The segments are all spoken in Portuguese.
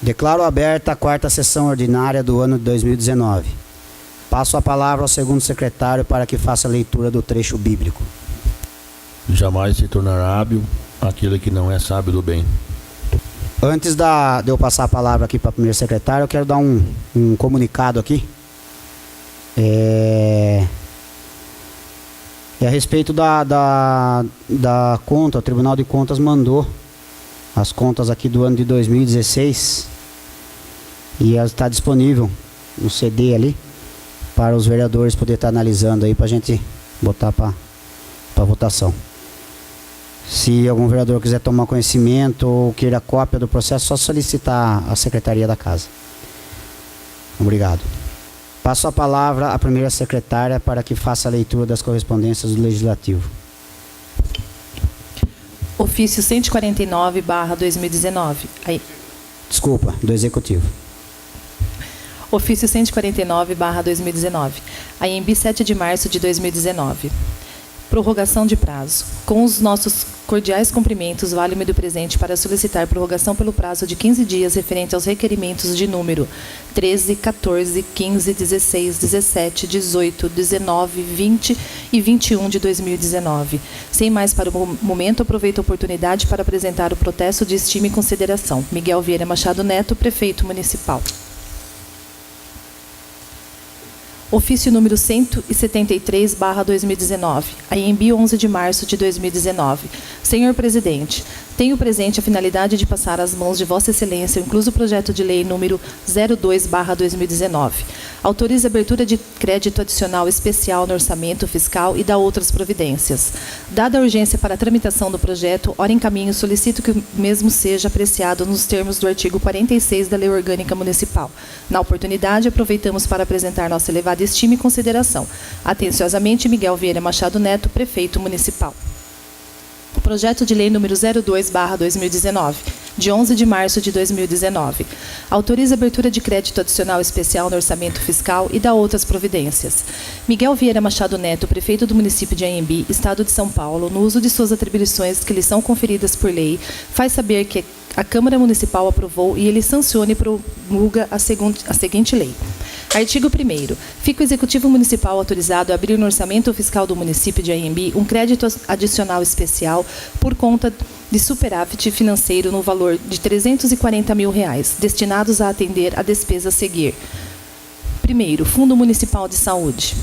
Declaro aberta a quarta sessão ordinária do ano de 2019. Passo a palavra ao segundo secretário para que faça a leitura do trecho bíblico. Jamais se tornará hábil aquele que não é sábio do bem. Antes de eu passar a palavra aqui para o primeiro secretário, eu quero dar um comunicado aqui. É a respeito da conta. O Tribunal de Contas mandou as contas aqui do ano de 2016 e ela está disponível no CD ali para os vereadores poderem estar analisando aí para a gente botar para votação. Se algum vereador quiser tomar conhecimento ou queira cópia do processo, é só solicitar a Secretaria da Casa. Obrigado. Passo a palavra à primeira secretária para que faça a leitura das correspondências do Legislativo. Ofício 149/2019. Desculpa, do Executivo. Ofício 149/2019. AEMB 7 de março de 2019. Prorrogação de prazo. Com os nossos cordiais cumprimentos, vale-me do presente para solicitar prorrogação pelo prazo de 15 dias referente aos requerimentos de número 13, 14, 15, 16, 17, 18, 19, 20 e 21 de 2019. Sem mais para o momento, aproveito a oportunidade para apresentar o protesto de estima e consideração. Miguel Vieira Machado Neto, Prefeito Municipal. Ofício número 173/2019, AEMB 11 de março de 2019. Senhor Presidente, tenho presente a finalidade de passar às mãos de Vossa Excelência o incluso projeto de lei número 02/2019. Autoriza a abertura de crédito adicional especial no orçamento fiscal e dá outras providências. Dada a urgência para a tramitação do projeto, ora em caminho, solicito que o mesmo seja apreciado nos termos do artigo 46 da Lei Orgânica Municipal. Na oportunidade, aproveitamos para apresentar nossa elevada estima e consideração. Atenciosamente, Miguel Vieira Machado Neto, Prefeito Municipal. Projeto de Lei número 02/2019, de 11 de março de 2019. Autoriza a abertura de crédito adicional especial no orçamento fiscal e dá outras providências. Miguel Vieira Machado Neto, Prefeito do município de Anhembi, Estado de São Paulo, no uso de suas atribuições que lhe são conferidas por lei, faz saber que a Câmara Municipal aprovou e ele sanciona e promulga a seguinte lei. Artigo 1º. Fica o Executivo Municipal autorizado a abrir no orçamento fiscal do município de Anhembi um crédito adicional especial por conta de superávit financeiro no valor de R$ 340 mil, destinados a atender a despesas a seguir. Primeiro, Fundo Municipal de Saúde.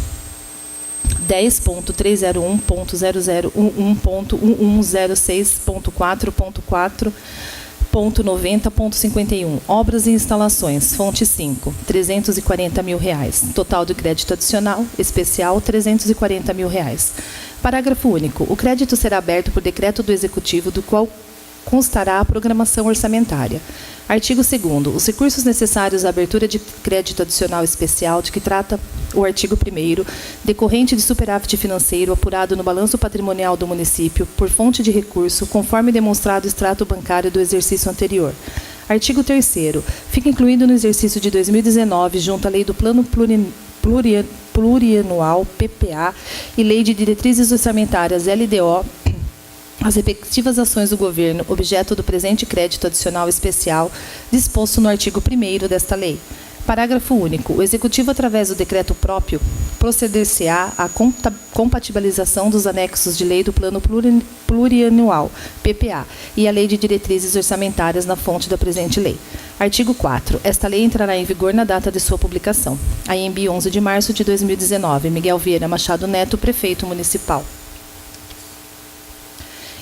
10.301.001106.4.90.51. Obras e instalações. Fonte 5. R$ 340 mil. Total de crédito adicional especial, R$ 340 mil. Parágrafo único. O crédito será aberto por decreto do Executivo, do qual constará a programação orçamentária. Artigo 2º. Os recursos necessários à abertura de crédito adicional especial, de que trata o artigo 1º, decorrente de superávit financeiro apurado no balanço patrimonial do município por fonte de recurso, conforme demonstrado o extrato bancário do exercício anterior. Artigo 3º. Fica incluído no exercício de 2019, junto à Lei do Plano Plurianual, PPA, e Lei de Diretrizes Orçamentárias, LDO, as respectivas ações do governo, objeto do presente crédito adicional especial, disposto no artigo 1º desta lei. Parágrafo único. O Executivo, através do decreto próprio, proceder-se-á à compatibilização dos anexos de lei do Plano Plurianual, PPA, e a Lei de Diretrizes Orçamentárias na fonte da presente lei. Artigo 4º. Esta lei entrará em vigor na data de sua publicação. AEMB 11 de março de 2019. Miguel Vieira Machado Neto, Prefeito Municipal.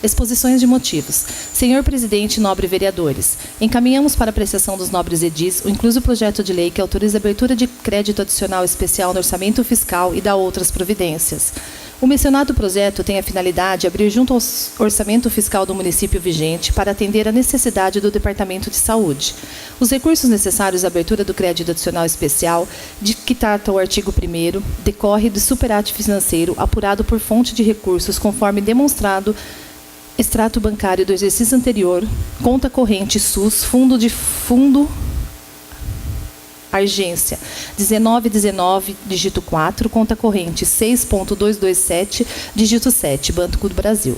Exposições de motivos. Senhor Presidente e nobre vereadores, encaminhamos para apreciação dos nobres edis o incluso projeto de lei que autoriza a abertura de crédito adicional especial no orçamento fiscal e dá outras providências. O mencionado projeto tem a finalidade de abrir junto ao orçamento fiscal do município vigente para atender à necessidade do Departamento de Saúde. Os recursos necessários à abertura do crédito adicional especial, de que trata o artigo 1º, decorre do superávit financeiro apurado por fonte de recursos, conforme demonstrado extrato bancário do exercício anterior, conta corrente SUS, fundo Agência 1919, dígito 4, conta corrente 6.227, dígito 7, Banco do Brasil.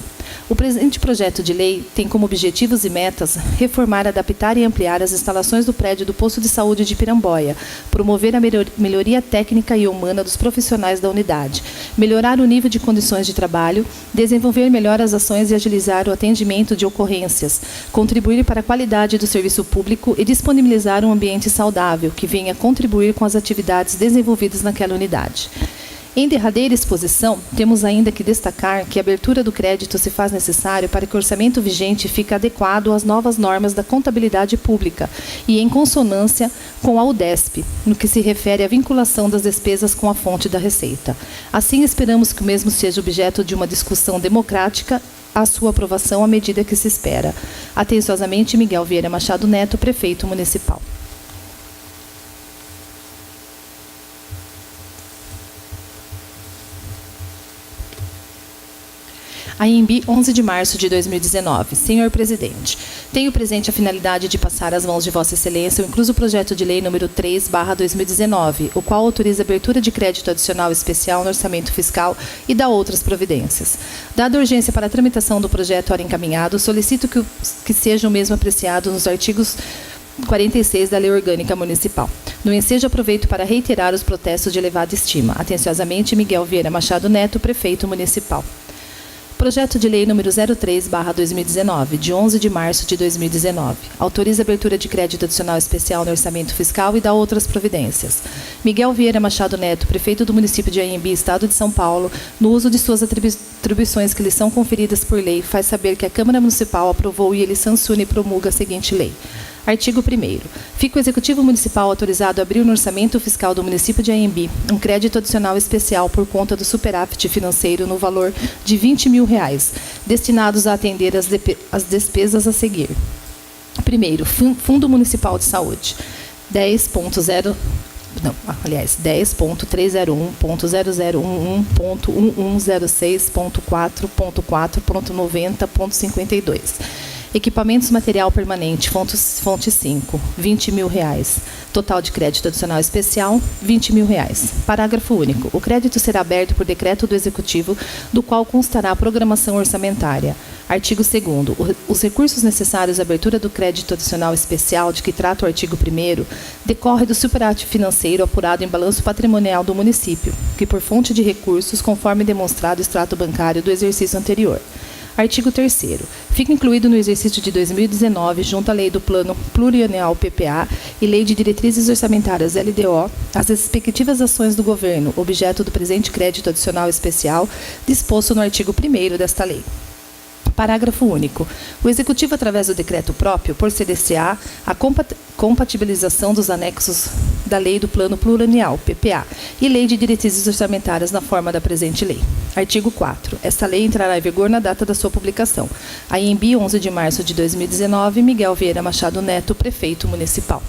O presente projeto de lei tem como objetivos e metas reformar, adaptar e ampliar as instalações do prédio do Posto de Saúde de Piramboia, promover a melhoria técnica e humana dos profissionais da unidade, melhorar o nível de condições de trabalho, desenvolver melhor as ações e agilizar o atendimento de ocorrências, contribuir para a qualidade do serviço público e disponibilizar um ambiente saudável que venha contribuir com as atividades desenvolvidas naquela unidade. Em derradeira exposição, temos ainda que destacar que a abertura do crédito se faz necessário para que o orçamento vigente fique adequado às novas normas da contabilidade pública e em consonância com a UDESP, no que se refere à vinculação das despesas com a fonte da receita. Assim, esperamos que o mesmo seja objeto de uma discussão democrática a sua aprovação à medida que se espera. Atenciosamente, Miguel Vieira Machado Neto, Prefeito Municipal. AEMB, 11 de março de 2019. Senhor Presidente, tenho presente a finalidade de passar às mãos de Vossa Excelência o incluso projeto de lei número 3/2019, o qual autoriza a abertura de crédito adicional especial no orçamento fiscal e dá outras providências. Dada a urgência para a tramitação do projeto ora encaminhado, solicito que seja o mesmo apreciado nos artigos 46 da Lei Orgânica Municipal. No ensejo, aproveito para reiterar os protestos de elevada estima. Atenciosamente, Miguel Vieira Machado Neto, Prefeito Municipal. Projeto de Lei número 03/2019, de 11 de março de 2019. Autoriza a abertura de crédito adicional especial no orçamento fiscal e dá outras providências. Miguel Vieira Machado Neto, Prefeito do município de Anhembi, Estado de São Paulo, no uso de suas atribuições que lhe são conferidas por lei, faz saber que a Câmara Municipal aprovou e ele sanciona e promulga a seguinte lei. Artigo 1º. Fica o Executivo Municipal autorizado a abrir no orçamento fiscal do município de Anhembi um crédito adicional especial por conta do superávit financeiro no valor de R$20 mil, destinados a atender as despesas a seguir. Primeiro, Fundo Municipal de Saúde, 10.301.0011.1106.4.4.90.52. Equipamentos material permanente, fonte 5, R$20 mil. Total de crédito adicional especial, R$20 mil. Parágrafo único. O crédito será aberto por decreto do Executivo, do qual constará a programação orçamentária. Artigo 2º. Os recursos necessários à abertura do crédito adicional especial, de que trata o artigo 1º, decorre do superávit financeiro apurado em balanço patrimonial do município, que por fonte de recursos, conforme demonstrado o extrato bancário do exercício anterior. Artigo 3º. Fica incluído no exercício de 2019, junto à Lei do Plano Plurianual PPA e Lei de Diretrizes Orçamentárias LDO, as respectivas ações do Governo, objeto do presente crédito adicional especial, disposto no artigo 1º desta lei. Parágrafo único. O Executivo, através do decreto próprio, proceder-se-á à compatibilização dos anexos da Lei do Plano Plurianual, PPA, e Lei de Diretrizes Orçamentárias na forma da presente lei. Artigo 4º. Esta lei entrará em vigor na data da sua publicação. AEMB, 11 de março de 2019, Miguel Vieira Machado Neto, Prefeito Municipal.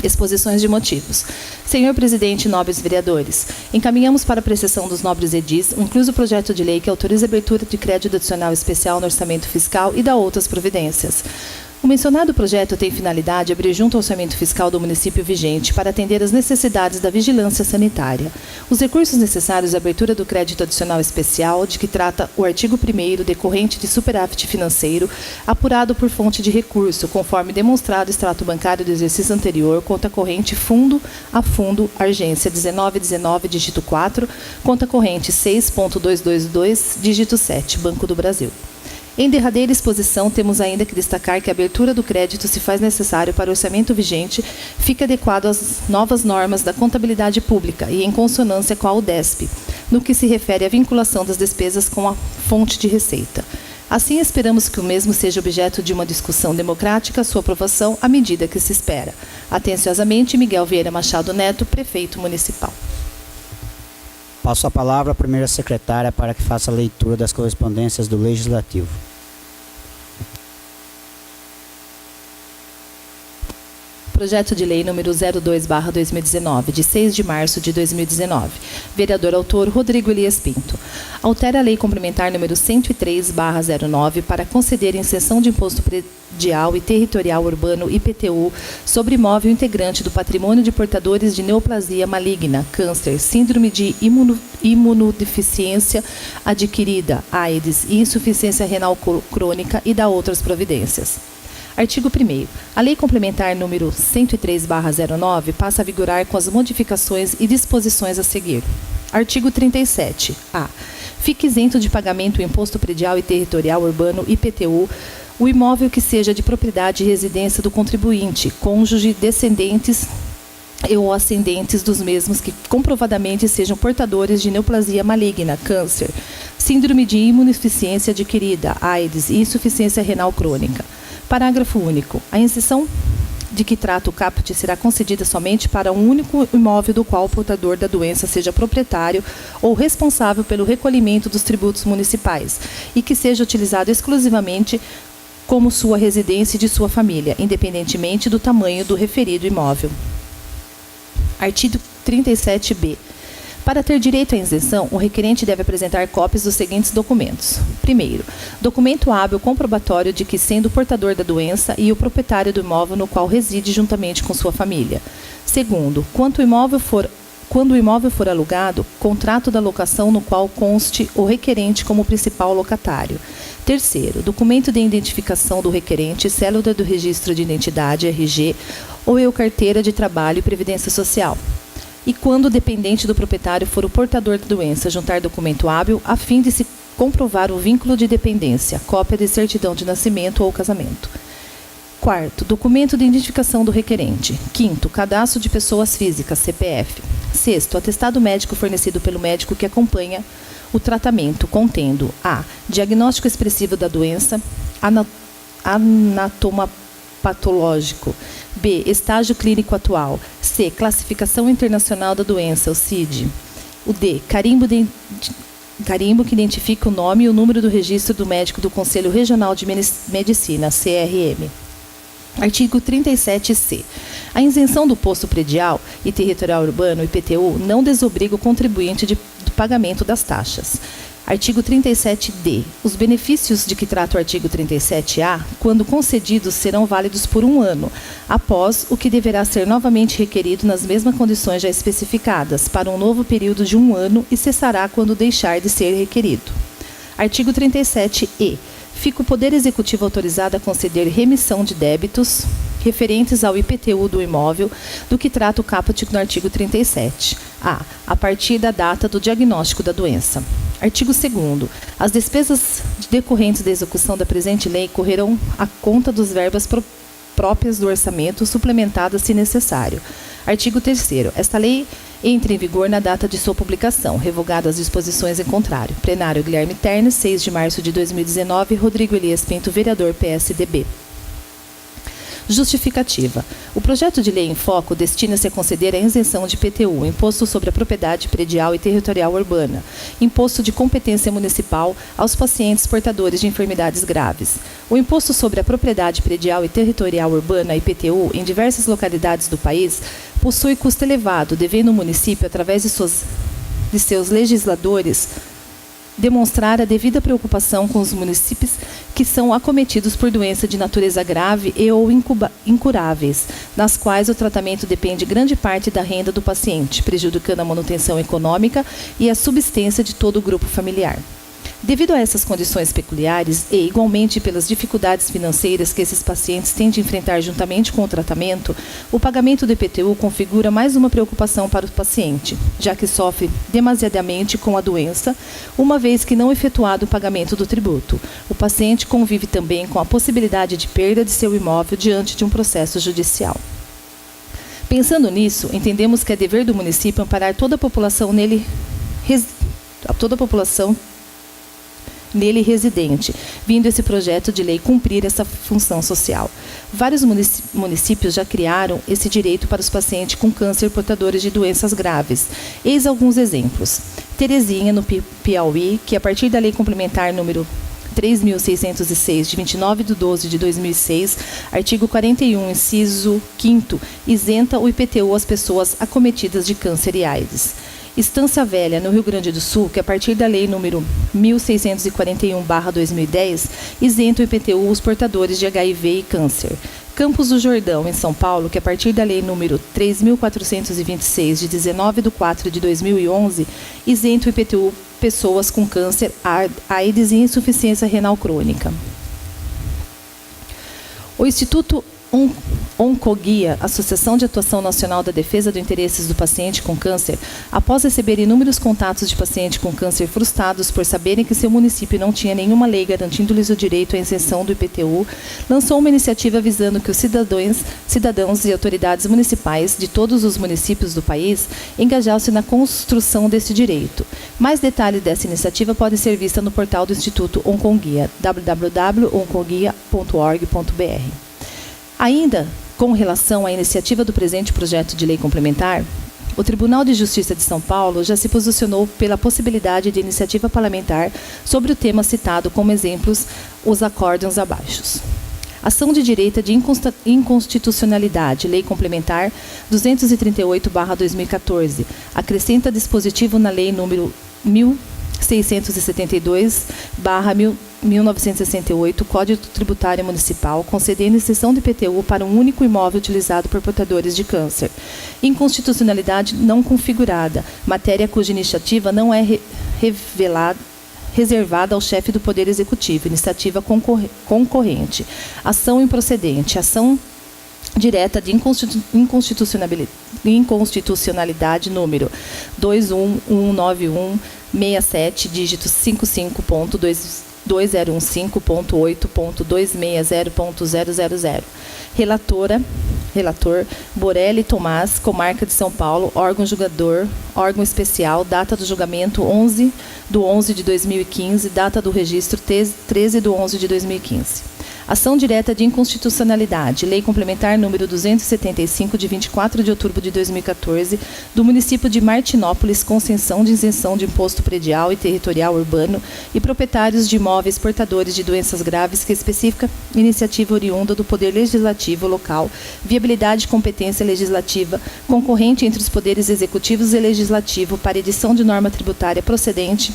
Exposições de motivos. Senhor Presidente e nobres vereadores, encaminhamos para a apreciação dos nobres edis um incluso projeto de lei que autoriza a abertura de crédito adicional especial no orçamento fiscal e dá outras providências. O mencionado projeto tem finalidade abrir junto ao orçamento fiscal do município vigente para atender às necessidades da vigilância sanitária. Os recursos necessários à abertura do crédito adicional especial, de que trata o artigo 1º, decorrente de superávit financeiro, apurado por fonte de recurso, conforme demonstrado extrato bancário do exercício anterior, conta corrente fundo a fundo, Argência 1919, dígito 4, conta corrente 6.222, dígito 7, Banco do Brasil. Em derradeira exposição, temos ainda que destacar que a abertura do crédito se faz necessário para o orçamento vigente, fica adequado às novas normas da contabilidade pública e em consonância com a UDESP, no que se refere à vinculação das despesas com a fonte de receita. Assim, esperamos que o mesmo seja objeto de uma discussão democrática, sua aprovação à medida que se espera. Atenciosamente, Miguel Vieira Machado Neto, Prefeito Municipal. Passo a palavra à primeira secretária para que faça a leitura das correspondências do Legislativo. Projeto de Lei número 02/2019, de 6 de março de 2019. Vereador autor Rodrigo Elias Pinto. Altera a Lei Complementar número 103/09 para conceder isenção de imposto predial e territorial urbano IPTU sobre imóvel integrante do patrimônio de portadores de neoplasia maligna, câncer, síndrome de imunodeficiência adquirida, AIDS e insuficiência renal crônica e da outras providências. Artigo 1º. A Lei Complementar número 103/09 passa a vigorar com as modificações e disposições a seguir. Artigo 37. A. Fica isento de pagamento o imposto predial e territorial urbano IPTU o imóvel que seja de propriedade e residência do contribuinte, cônjuge, descendentes ou ascendentes dos mesmos que comprovadamente sejam portadores de neoplasia maligna, câncer, síndrome de imunodeficiência adquirida, AIDS e insuficiência renal crônica. Parágrafo único. A isenção de que trata o caput será concedida somente para um único imóvel do qual o portador da doença seja proprietário ou responsável pelo recolhimento dos tributos municipais e que seja utilizado exclusivamente como sua residência e de sua família, independentemente do tamanho do referido imóvel. Artigo 37b. Para ter direito à isenção, o requerente deve apresentar cópias dos seguintes documentos. Primeiro, documento hábil comprobatório de que, sendo o portador da doença e o proprietário do imóvel no qual reside juntamente com sua família. Segundo, quando o imóvel for alugado, contrato da locação no qual conste o requerente como principal locatário. Terceiro, documento de identificação do requerente, cédula do registro de identidade, RG, ou carteira de trabalho e previdência social. E quando o dependente do proprietário for o portador da doença, juntar documento hábil a fim de se comprovar o vínculo de dependência, cópia de certidão de nascimento ou casamento. Quarto, documento de identificação do requerente. Quinto, cadastro de pessoas físicas, CPF. Sexto, atestado médico fornecido pelo médico que acompanha o tratamento, contendo a. Diagnóstico expressivo da doença, anatomopatológico. B. Estágio clínico atual. C. Classificação internacional da doença, o CID. O D. Carimbo que identifica o nome e o número do registro do médico do Conselho Regional de Medicina, CRM. Artigo 37c. A isenção do posto predial e territorial urbano, IPTU, não desobriga o contribuinte do pagamento das taxas. Artigo 37d. Os benefícios de que trata o artigo 37a, quando concedidos, serão válidos por 1 ano, após o que deverá ser novamente requerido nas mesmas condições já especificadas, para um novo período de 1 ano e cessará quando deixar de ser requerido. Artigo 37e. Fica o Poder Executivo autorizado a conceder remissão de débitos referentes ao IPTU do imóvel, do que trata o caput no artigo 37. A partir da data do diagnóstico da doença. Artigo 2º. As despesas decorrentes da execução da presente lei correrão à conta dos verbas próprias do orçamento, suplementadas se necessário. Artigo 3º. Esta lei entra em vigor na data de sua publicação, revogadas as disposições em contrário. Plenário Guilherme Ternes, 6 de março de 2019, Rodrigo Elias Pinto, vereador PSDB. Justificativa. O projeto de lei em foco destina-se a conceder a isenção de IPTU, Imposto sobre a Propriedade Predial e Territorial Urbana, Imposto de Competência Municipal, aos pacientes portadores de enfermidades graves. O Imposto sobre a Propriedade Predial e Territorial Urbana, IPTU, em diversas localidades do país, possui custo elevado, devendo o município, através de seus legisladores, demonstrar a devida preocupação com os municípios que são acometidos por doença de natureza grave e ou incuráveis, nas quais o tratamento depende grande parte da renda do paciente, prejudicando a manutenção econômica e a subsistência de todo o grupo familiar. Devido a essas condições peculiares e, igualmente, pelas dificuldades financeiras que esses pacientes têm de enfrentar juntamente com o tratamento, o pagamento do IPTU configura mais uma preocupação para o paciente, já que sofre demasiadamente com a doença, uma vez que não efetuado o pagamento do tributo. O paciente convive também com a possibilidade de perda de seu imóvel diante de um processo judicial. Pensando nisso, entendemos que é dever do município amparar toda a população nele residente, vindo esse projeto de lei cumprir essa função social. Vários municípios já criaram esse direito para os pacientes com câncer portadores de doenças graves. Eis alguns exemplos. Terezinha, no Piauí, que a partir da lei complementar número 3.606, de 29/12/2006, artigo 41, inciso 5º, isenta o IPTU às pessoas acometidas de câncer e AIDS. Estância Velha, no Rio Grande do Sul, que a partir da Lei número 1641/2010, isenta o IPTU os portadores de HIV e câncer. Campos do Jordão, em São Paulo, que a partir da Lei número 3.426, de 19/4/2011, isenta o IPTU pessoas com câncer, AIDS e insuficiência renal crônica. O Instituto Oncoguia, Associação de Atuação Nacional da Defesa dos Interesses do Paciente com Câncer, após receber inúmeros contatos de pacientes com câncer frustrados por saberem que seu município não tinha nenhuma lei garantindo-lhes o direito à isenção do IPTU, lançou uma iniciativa visando que os cidadãos e autoridades municipais de todos os municípios do país engajassem na construção desse direito. Mais detalhes dessa iniciativa podem ser vistos no portal do Instituto Oncoguia, www.oncoguia.org.br. Ainda com relação à iniciativa do presente projeto de lei complementar, o Tribunal de Justiça de São Paulo já se posicionou pela possibilidade de iniciativa parlamentar sobre o tema citado como exemplos os acórdãos abaixo. Ação de direita de inconstitucionalidade, Lei Complementar 238/2014, acrescenta dispositivo na Lei número 1662/1968, Código Tributário Municipal, concedendo isenção de IPTU para um único imóvel utilizado por portadores de câncer. Inconstitucionalidade não configurada, matéria cuja iniciativa não é reservada ao chefe do Poder Executivo, iniciativa concorrente, ação improcedente, ação direta de inconstitucionalidade número 2119167, dígito 55.2015.8.260.000. Relator Borelli Tomás, Comarca de São Paulo, órgão julgador, órgão especial, data do julgamento 11/11/2015, data do registro 13/11/2015. Ação direta de inconstitucionalidade, Lei Complementar número 275, de 24 de outubro de 2014, do município de Martinópolis, concessão de isenção de imposto predial e territorial urbano e proprietários de imóveis portadores de doenças graves, que especifica iniciativa oriunda do Poder Legislativo local, viabilidade e competência legislativa, concorrente entre os poderes executivos e legislativo para edição de norma tributária procedente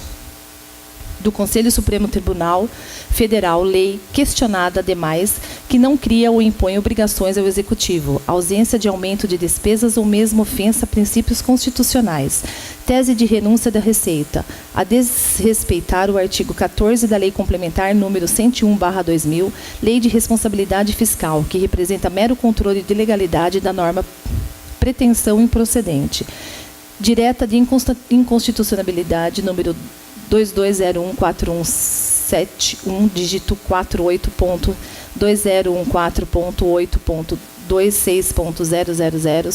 do Conselho Supremo Tribunal Federal, lei questionada, ademais, que não cria ou impõe obrigações ao Executivo, ausência de aumento de despesas ou mesmo ofensa a princípios constitucionais, tese de renúncia da Receita, a desrespeitar o artigo 14 da Lei Complementar número 101/2000, Lei de Responsabilidade Fiscal, que representa mero controle de legalidade da norma, pretensão improcedente, direta de inconstitucionalidade número 22014171, dígito 48.2014.8.26.000,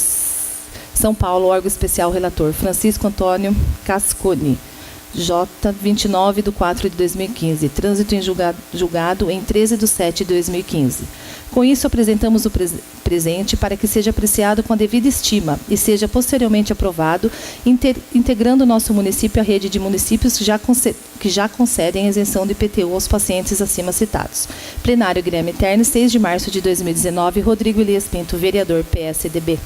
São Paulo, órgão especial relator, Francisco Antônio Casconi, J. 29/4/2015, trânsito em julgado em 13/7/2015. Com isso, apresentamos o presente para que seja apreciado com a devida estima e seja posteriormente aprovado, integrando o nosso município à rede de municípios que já concedem a isenção de IPTU aos pacientes acima citados. Plenário Guilherme Terni, 6 de março de 2019, Rodrigo Elias Pinto, vereador, PSDB.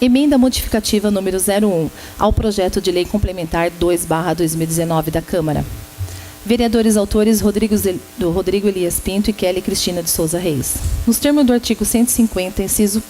Emenda modificativa número 01 ao projeto de lei complementar 2/2019 da Câmara. Vereadores autores Rodrigo Elias Pinto e Kelly Cristina de Souza Reis. Nos termos do artigo 150, inciso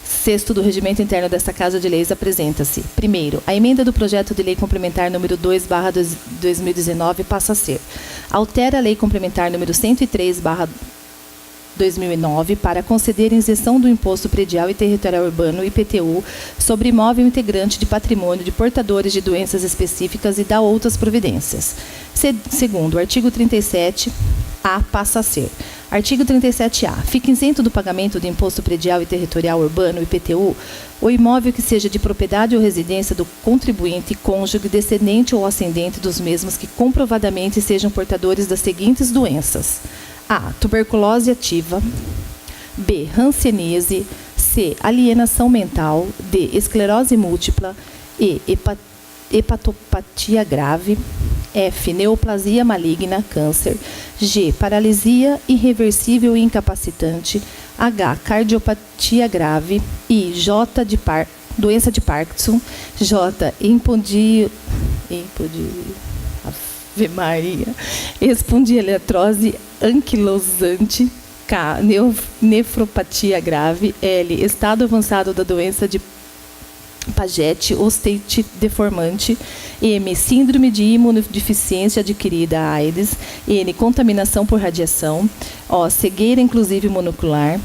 6º do Regimento Interno desta Casa de Leis, apresenta-se: primeiro, a emenda do projeto de lei complementar número 2/2019 passa a ser: altera a lei complementar número 103/2009 para conceder isenção do imposto predial e territorial urbano, IPTU, sobre imóvel integrante de patrimônio de portadores de doenças específicas e dá outras providências. Segundo, o artigo 37A passa a ser: artigo 37A. Fica isento do pagamento do imposto predial e territorial urbano, IPTU, o imóvel que seja de propriedade ou residência do contribuinte, cônjuge, descendente ou ascendente dos mesmos que comprovadamente sejam portadores das seguintes doenças: A. Tuberculose ativa. B. Hanseníase. C. Alienação mental. D. Esclerose múltipla. E. Hepatopatia grave. F. Neoplasia maligna, câncer. G. Paralisia irreversível e incapacitante. H. Cardiopatia grave. I. Doença de Parkinson. J. Ave Maria. Espondilioartrose anquilosante. K. Nefropatia grave. L. Estado avançado da doença de Paget, ostite deformante. M. Síndrome de imunodeficiência adquirida, AIDS. N. Contaminação por radiação. O. Cegueira inclusive monocular.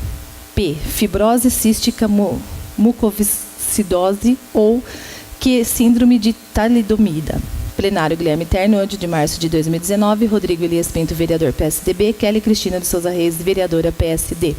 P. Fibrose cística mucoviscidose ou Q. Síndrome de talidomida. Plenário Guilherme Terno, 8 de março de 2019. Rodrigo Elias Pinto, vereador PSDB. Kelly Cristina de Souza Reis, vereadora PSD.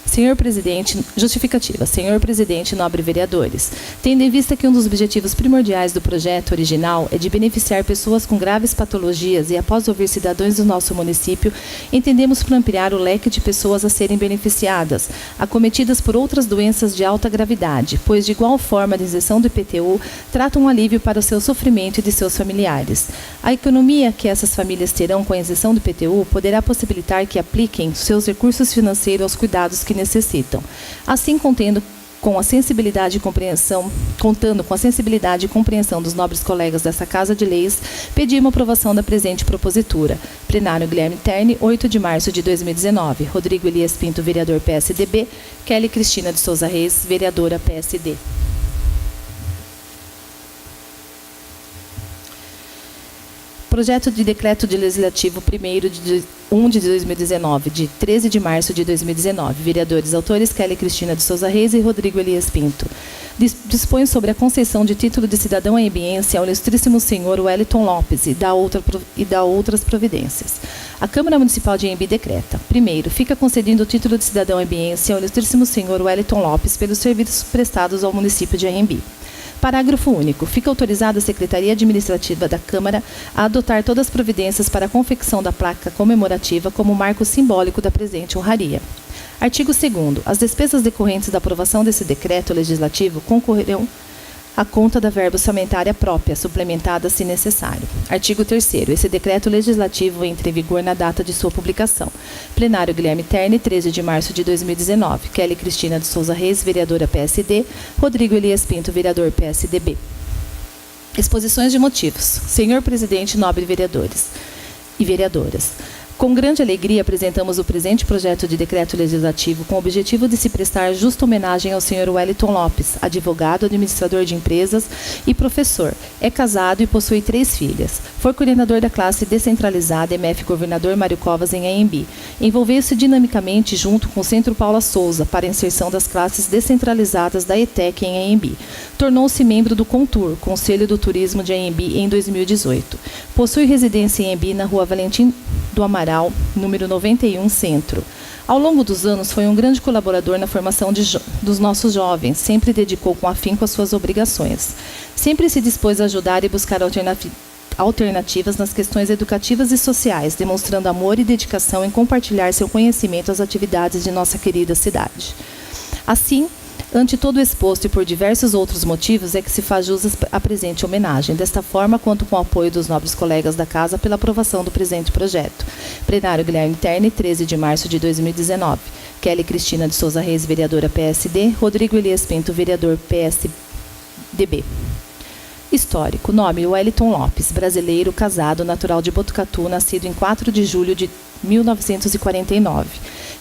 Senhor Presidente, justificativa. Senhor Presidente, nobre vereadores, tendo em vista que um dos objetivos primordiais do projeto original é de beneficiar pessoas com graves patologias e após ouvir cidadãos do nosso município, entendemos por ampliar o leque de pessoas a serem beneficiadas, acometidas por outras doenças de alta gravidade, pois de igual forma a isenção do IPTU trata um alívio para o seu sofrimento e de seus familiares. A economia que essas famílias terão com a isenção do IPTU poderá possibilitar que apliquem seus recursos financeiros aos cuidados que necessitam. Assim, contando com a sensibilidade e compreensão dos nobres colegas dessa Casa de Leis, pedimos a aprovação da presente propositura. Plenário Guilherme Terni, 8 de março de 2019. Rodrigo Elias Pinto, vereador PSDB. Kelly Cristina de Souza Reis, vereadora PSD. Projeto de Decreto Legislativo 1 de 2019, de 13 de março de 2019. Vereadores autores Kelly Cristina de Souza Reis e Rodrigo Elias Pinto. Dispõe sobre a concessão de título de cidadão ambiense ao ilustríssimo senhor Wellington Lopes e dá outras providências. A Câmara Municipal de Anhembi decreta. Primeiro, fica concedido o título de cidadão ambiense ao ilustríssimo senhor Wellington Lopes pelos serviços prestados ao município de Anhembi. Parágrafo único. Fica autorizada a Secretaria Administrativa da Câmara a adotar todas as providências para a confecção da placa comemorativa como marco simbólico da presente honraria. Artigo 2º. As despesas decorrentes da aprovação desse decreto legislativo concorrerão à conta da verba orçamentária própria, suplementada se necessário. Artigo 3º. Esse decreto legislativo entra em vigor na data de sua publicação. Plenário Guilherme Terni, 13 de março de 2019. Kelly Cristina de Souza Reis, vereadora PSD. Rodrigo Elias Pinto, vereador PSDB. Exposições de motivos. Senhor Presidente, nobres vereadores e vereadoras, com grande alegria, apresentamos o presente projeto de decreto legislativo com o objetivo de se prestar justa homenagem ao senhor Wellington Lopes, advogado, administrador de empresas e professor. É casado e possui 3 filhas. Foi coordenador da classe descentralizada MF Governador Mário Covas em Anhembi. Envolveu-se dinamicamente junto com o Centro Paula Souza para a inserção das classes descentralizadas da ETEC em Anhembi. Tornou-se membro do CONTUR, Conselho do Turismo de Anhembi, em 2018. Possui residência em Anhembi, na Rua Valentim do Amaral, número 91, Centro. Ao longo dos anos, foi um grande colaborador na formação dos nossos jovens, sempre dedicou com afinco às suas obrigações. Sempre se dispôs a ajudar e buscar alternativas nas questões educativas e sociais, demonstrando amor e dedicação em compartilhar seu conhecimento às atividades de nossa querida cidade. Assim, ante todo o exposto e por diversos outros motivos, é que se faz jus à presente homenagem. Desta forma, conto com o apoio dos nobres colegas da Casa pela aprovação do presente projeto. Plenário Guilherme Terni, 13 de março de 2019. Kelly Cristina de Souza Reis, vereadora PSD. Rodrigo Elias Pinto, vereador PSDB. Histórico. Nome: Wellington Lopes, brasileiro, casado, natural de Botucatu, nascido em 4 de julho de 1949.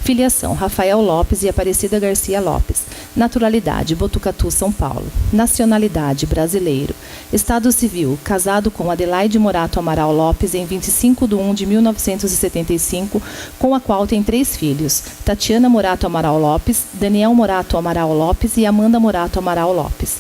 Filiação: Rafael Lopes e Aparecida Garcia Lopes. Naturalidade: Botucatu, São Paulo. Nacionalidade: brasileiro. Estado civil: casado com Adelaide Morato Amaral Lopes em 25 de 1 de 1975, com a qual tem 3 filhos: Tatiana Morato Amaral Lopes, Daniel Morato Amaral Lopes e Amanda Morato Amaral Lopes.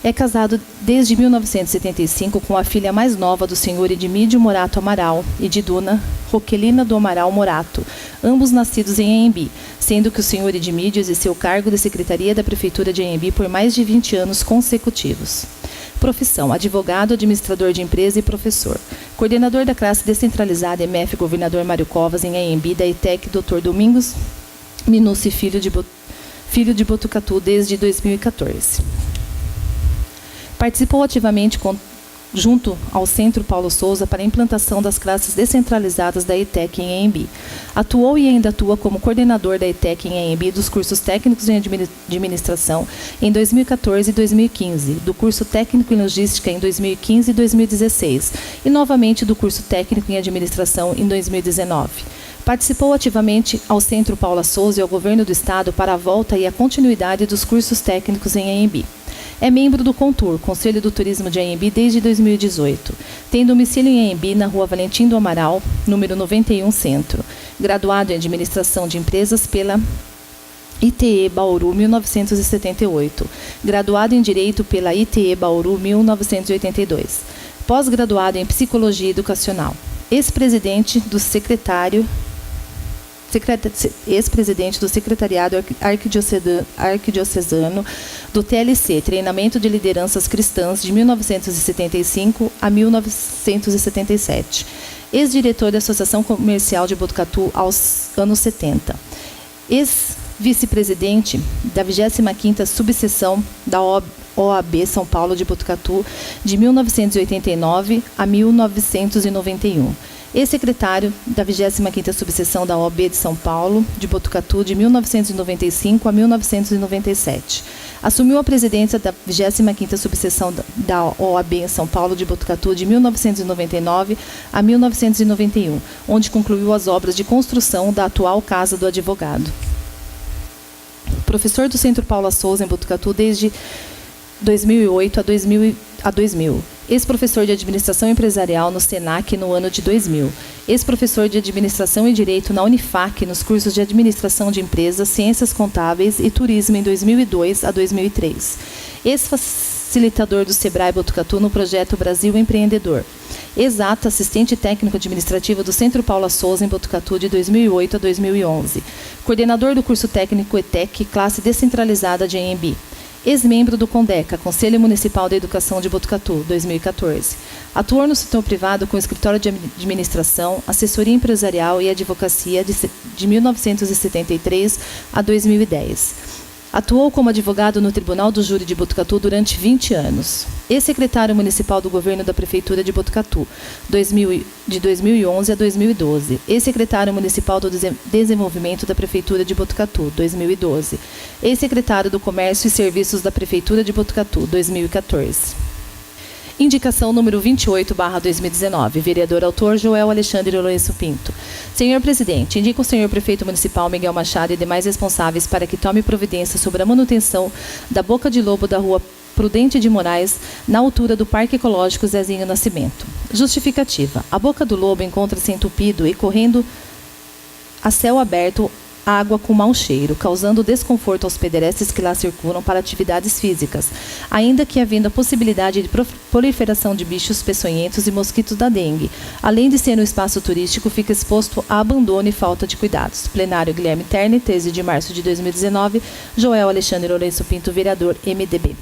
É casado desde 1975 com a filha mais nova do senhor Edmídio Morato Amaral e de dona Roquelina do Amaral Morato, ambos nascidos em Anhembi, sendo que o senhor Edmídio exerceu o cargo de secretaria da Prefeitura de Anhembi por mais de 20 anos consecutivos. Profissão: advogado, administrador de empresa e professor. Coordenador da classe descentralizada MF Governador Mário Covas em Anhembi, da ETEC Dr. Domingos Minucci, filho de Botucatu, desde 2014. Participou ativamente junto ao Centro Paulo Souza para a implantação das classes descentralizadas da ETEC em Anhembi. Atuou e ainda atua como coordenador da ETEC em Anhembi dos cursos técnicos em administração em 2014 e 2015, do curso técnico em logística em 2015 e 2016 e novamente do curso técnico em administração em 2019. Participou ativamente ao Centro Paula Souza e ao Governo do Estado para a volta e a continuidade dos cursos técnicos em Anhembi. É membro do CONTUR, Conselho do Turismo de Anhembi, desde 2018. Tem domicílio em Anhembi, na Rua Valentim do Amaral, número 91 Centro. Graduado em Administração de Empresas pela ITE Bauru, 1978. Graduado em Direito pela ITE Bauru, 1982. Pós-graduado em Psicologia Educacional. Ex-presidente do Secretariado Arquidiocesano do TLC, Treinamento de Lideranças Cristãs, de 1975 a 1977. Ex-diretor da Associação Comercial de Botucatu aos anos 70. Ex-vice-presidente da 25ª Subseção da OAB São Paulo de Botucatu, de 1989 a 1991. Ex-secretário da 25ª Subseção da OAB de São Paulo, de Botucatu, de 1995 a 1997. Assumiu a presidência da 25ª Subseção da OAB em São Paulo, de Botucatu, de 1999 a 1991, onde concluiu as obras de construção da atual Casa do Advogado. Professor do Centro Paula Souza em Botucatu desde 2008 a 2000. Ex-professor de Administração Empresarial no SENAC no ano de 2000. Ex-professor de Administração e Direito na Unifac nos cursos de Administração de Empresas, Ciências Contábeis e Turismo em 2002 a 2003. Ex-facilitador do SEBRAE Botucatu no projeto Brasil Empreendedor. Exato assistente técnico administrativo do Centro Paula Souza em Botucatu de 2008 a 2011. Coordenador do curso técnico ETEC, classe descentralizada de Anhembi. Ex-membro do CONDECA, Conselho Municipal da Educação de Botucatu, 2014. Atuou no setor privado com escritório de administração, assessoria empresarial e advocacia de 1973 a 2010. Atuou como advogado no Tribunal do Júri de Botucatu durante 20 anos. Ex-secretário municipal do governo da Prefeitura de Botucatu, de 2011 a 2012. Ex-secretário municipal do Desenvolvimento da Prefeitura de Botucatu, 2012. Ex-secretário do Comércio e Serviços da Prefeitura de Botucatu, 2014. Indicação número 28/2019. Vereador autor Joel Alexandre Lourenço Pinto. Senhor Presidente, indica o senhor Prefeito Municipal Miguel Machado e demais responsáveis para que tome providência sobre a manutenção da Boca de Lobo da Rua Prudente de Moraes, na altura do Parque Ecológico Zezinho Nascimento. Justificativa. A Boca do Lobo encontra-se entupido e correndo a céu aberto água com mau cheiro, causando desconforto aos pedestres que lá circulam para atividades físicas, ainda que havendo a possibilidade de proliferação de bichos peçonhentos e mosquitos da dengue. Além de ser um espaço turístico, fica exposto a abandono e falta de cuidados. Plenário Guilherme Terni, 13 de março de 2019, Joel Alexandre Lourenço Pinto, vereador, MDB.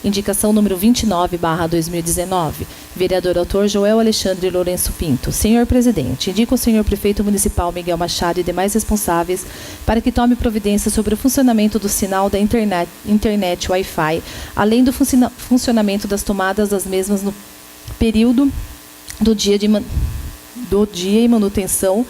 Indicação número 29/2019. Vereador autor Joel Alexandre Lourenço Pinto. Senhor Presidente, indica o senhor Prefeito Municipal Miguel Machado e demais responsáveis para que tome providência sobre o funcionamento do sinal da internet Wi-Fi, além do funcionamento das tomadas das mesmas no período do dia e manutenção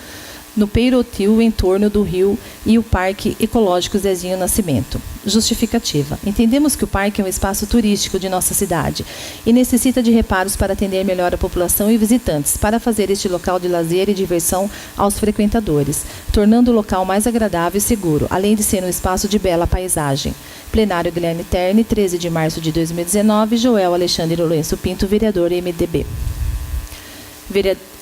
no Peirotil, em torno do rio e o Parque Ecológico Zezinho Nascimento. Justificativa. Entendemos que o parque é um espaço turístico de nossa cidade e necessita de reparos para atender melhor a população e visitantes, para fazer este local de lazer e diversão aos frequentadores, tornando o local mais agradável e seguro, além de ser um espaço de bela paisagem. Plenário Guilherme Terni, 13 de março de 2019, Joel Alexandre Lourenço Pinto, vereador, MDB.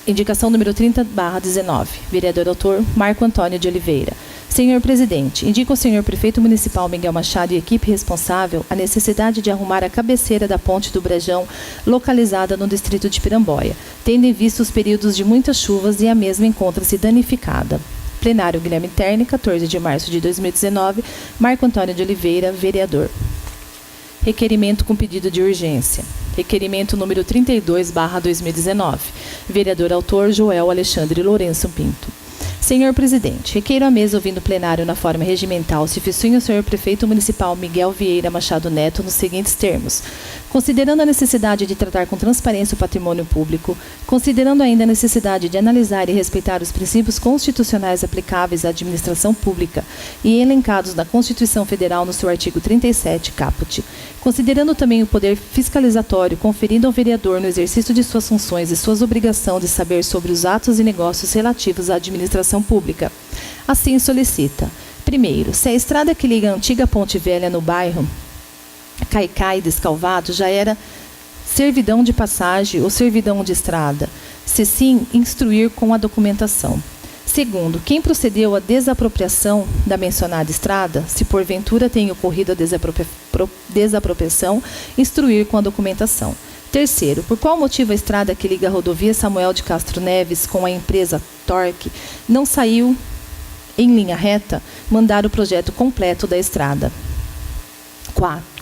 Indicação número 30/19. Vereador autor Marco Antônio de Oliveira. Senhor Presidente, indica o senhor Prefeito Municipal Miguel Machado e equipe responsável a necessidade de arrumar a cabeceira da Ponte do Brejão, localizada no distrito de Piramboia, tendo em vista os períodos de muitas chuvas e a mesma encontra-se danificada. Plenário Guilherme Terni, 14 de março de 2019, Marco Antônio de Oliveira, vereador. Requerimento com pedido de urgência. Requerimento número 32/2019. Vereador autor Joel Alexandre Lourenço Pinto. Senhor Presidente, requeiro à mesa, ouvindo o plenário na forma regimental, se fissure o senhor Prefeito Municipal Miguel Vieira Machado Neto nos seguintes termos. Considerando a necessidade de tratar com transparência o patrimônio público, considerando ainda a necessidade de analisar e respeitar os princípios constitucionais aplicáveis à administração pública e elencados na Constituição Federal no seu artigo 37, caput, considerando também o poder fiscalizatório conferido ao vereador no exercício de suas funções e suas obrigações de saber sobre os atos e negócios relativos à administração pública. Assim solicita. Primeiro, se a estrada que liga a antiga Ponte Velha no bairro Caicai Descalvado já era servidão de passagem ou servidão de estrada. Se sim, instruir com a documentação. Segundo, quem procedeu à desapropriação da mencionada estrada, se porventura tem ocorrido a desapropriação, instruir com a documentação. Terceiro, por qual motivo a estrada que liga a rodovia Samuel de Castro Neves com a empresa Torque não saiu em linha reta, mandar o projeto completo da estrada.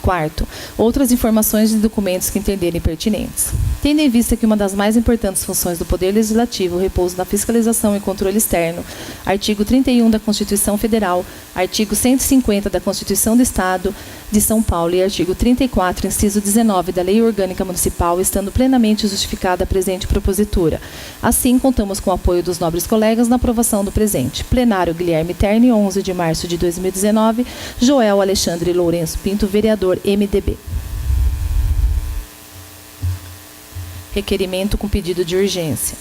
Quarto, outras informações e documentos que entenderem pertinentes. Tendo em vista que uma das mais importantes funções do Poder Legislativo repousa na fiscalização e controle externo, artigo 31 da Constituição Federal, artigo 150 da Constituição do Estado de São Paulo e artigo 34, inciso 19 da Lei Orgânica Municipal, estando plenamente justificada a presente propositura. Assim, contamos com o apoio dos nobres colegas na aprovação do presente. Plenário Guilherme Terni, 11 de março de 2019, Joel Alexandre Lourenço Pinto, vereador MDB. Requerimento com pedido de urgência.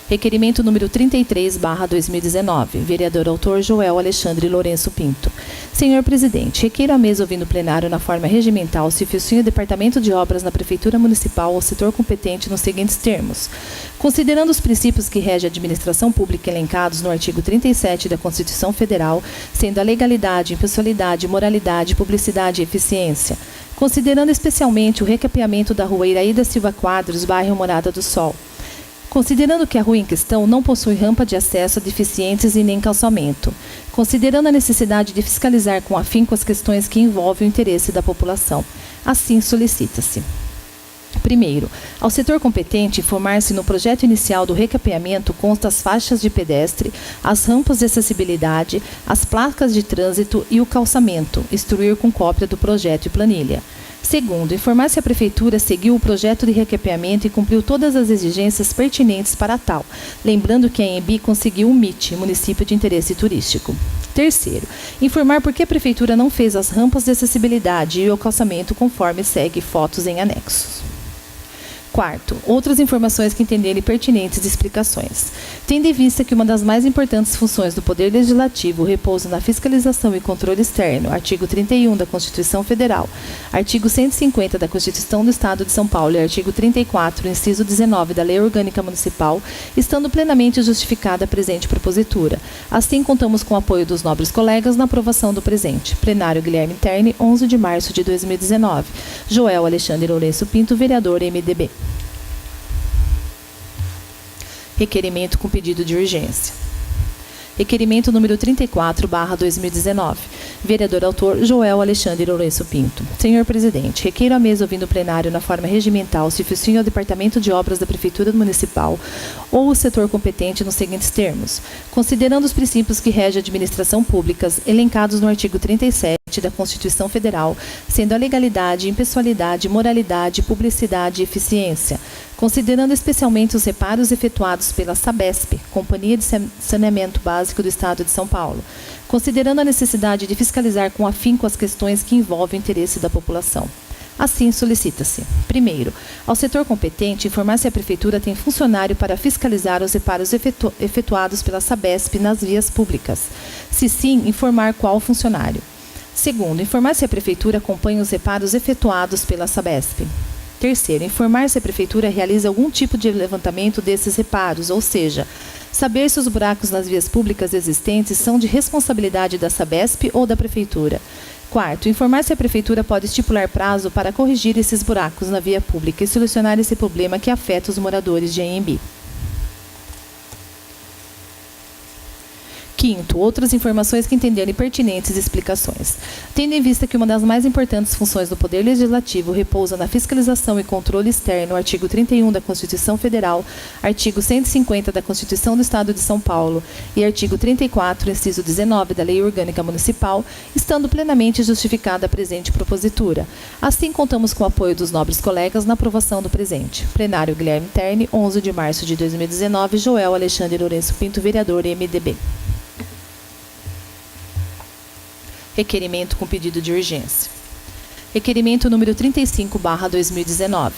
Requerimento número 33/2019. Vereador autor Joel Alexandre Lourenço Pinto. Senhor Presidente, requeiro à mesa, ouvindo o plenário na forma regimental, se fissure o Departamento de Obras na Prefeitura Municipal ou setor competente nos seguintes termos. Considerando os princípios que regem a administração pública elencados no artigo 37 da Constituição Federal, sendo a legalidade, impessoalidade, moralidade, publicidade e eficiência. Considerando especialmente o recapeamento da rua Iraída Silva Quadros, bairro Morada do Sol. Considerando que a rua em questão não possui rampa de acesso a deficientes e nem calçamento. Considerando a necessidade de fiscalizar com afinco as questões que envolvem o interesse da população. Assim solicita-se. Primeiro, ao setor competente informar-se no projeto inicial do recapeamento consta as faixas de pedestre, as rampas de acessibilidade, as placas de trânsito e o calçamento, instruir com cópia do projeto e planilha. Segundo, informar se a Prefeitura seguiu o projeto de recapeamento e cumpriu todas as exigências pertinentes para tal, lembrando que a ANB conseguiu o MIT, Município de Interesse Turístico. Terceiro, informar por que a Prefeitura não fez as rampas de acessibilidade e o calçamento conforme segue fotos em anexos. Quarto, outras informações que entenderem pertinentes e explicações. Tendo em vista que uma das mais importantes funções do Poder Legislativo repousa na fiscalização e controle externo, artigo 31 da Constituição Federal, artigo 150 da Constituição do Estado de São Paulo e artigo 34, inciso 19 da Lei Orgânica Municipal, estando plenamente justificada a presente propositura. Assim, contamos com o apoio dos nobres colegas na aprovação do presente. Plenário Guilherme Terni, 11 de março de 2019. Joel Alexandre Lourenço Pinto, vereador MDB. Requerimento com pedido de urgência. Requerimento número 34/2019. Vereador autor Joel Alexandre Lourenço Pinto. Senhor Presidente, requeiro à mesa, ouvindo o plenário na forma regimental, se fissure ao Departamento de Obras da Prefeitura Municipal ou o setor competente nos seguintes termos. Considerando os princípios que regem a administração pública elencados no artigo 37 da Constituição Federal, sendo a legalidade, impessoalidade, moralidade, publicidade e eficiência. Considerando especialmente os reparos efetuados pela Sabesp, Companhia de Saneamento Básico do Estado de São Paulo. Considerando a necessidade de fiscalizar com afinco as questões que envolvem o interesse da população. Assim, solicita-se. Primeiro, ao setor competente, informar se a Prefeitura tem funcionário para fiscalizar os reparos efetuados pela Sabesp nas vias públicas. Se sim, informar qual funcionário. Segundo, informar se a Prefeitura acompanha os reparos efetuados pela Sabesp. Terceiro, informar se a Prefeitura realiza algum tipo de levantamento desses reparos, ou seja, saber se os buracos nas vias públicas existentes são de responsabilidade da Sabesp ou da Prefeitura. Quarto, informar se a Prefeitura pode estipular prazo para corrigir esses buracos na via pública e solucionar esse problema que afeta os moradores de Anhembi. Quinto, outras informações que entenderem pertinentes e explicações. Tendo em vista que uma das mais importantes funções do Poder Legislativo repousa na fiscalização e controle externo, artigo 31 da Constituição Federal, artigo 150 da Constituição do Estado de São Paulo e artigo 34, inciso 19 da Lei Orgânica Municipal, estando plenamente justificada a presente propositura. Assim, contamos com o apoio dos nobres colegas na aprovação do presente. Plenário Guilherme Terni, 11 de março de 2019, Joel Alexandre Lourenço Pinto, vereador, MDB. Requerimento com pedido de urgência. Requerimento número 35/2019.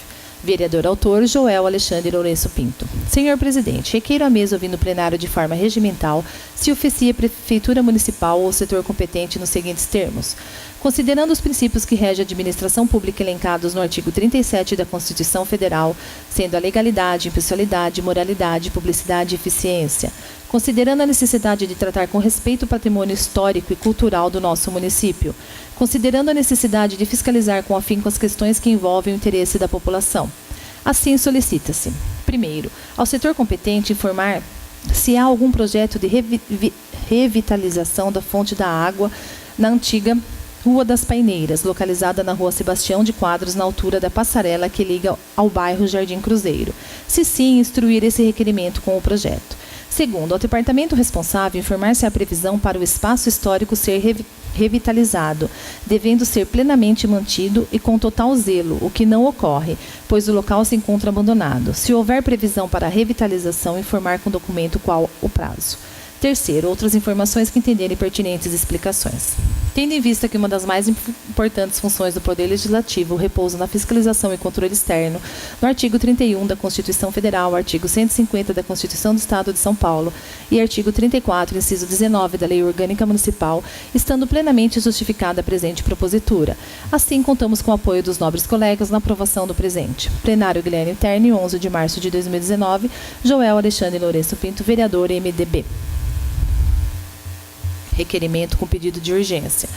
Vereador autor, Joel Alexandre Lourenço Pinto. Senhor presidente, requeiro à mesa ouvindo o plenário de forma regimental se oficia a Prefeitura Municipal ou o setor competente nos seguintes termos. Considerando os princípios que regem a administração pública elencados no artigo 37 da Constituição Federal, sendo a legalidade, impessoalidade, moralidade, publicidade e eficiência, considerando a necessidade de tratar com respeito o patrimônio histórico e cultural do nosso município, considerando a necessidade de fiscalizar com afinco as questões que envolvem o interesse da população. Assim, solicita-se, primeiro, ao setor competente informar se há algum projeto de revitalização da fonte da água na antiga Rua das Paineiras, localizada na Rua Sebastião de Quadros, na altura da passarela que liga ao bairro Jardim Cruzeiro. Se sim, instruir esse requerimento com o projeto. Segundo, ao departamento responsável informar se há previsão para o espaço histórico ser revitalizado, devendo ser plenamente mantido e com total zelo, o que não ocorre, pois o local se encontra abandonado. Se houver previsão para a revitalização, informar com documento qual o prazo. Terceiro, outras informações que entenderem pertinentes e explicações. Tendo em vista que uma das mais importantes funções do Poder Legislativo repousa na fiscalização e controle externo, no artigo 31 da Constituição Federal, artigo 150 da Constituição do Estado de São Paulo e artigo 34, inciso 19 da Lei Orgânica Municipal, estando plenamente justificada a presente propositura. Assim, contamos com o apoio dos nobres colegas na aprovação do presente. Plenário Guilherme Terni, 11 de março de 2019, Joel Alexandre Lourenço Pinto, vereador, MDB. Requerimento com pedido de urgência.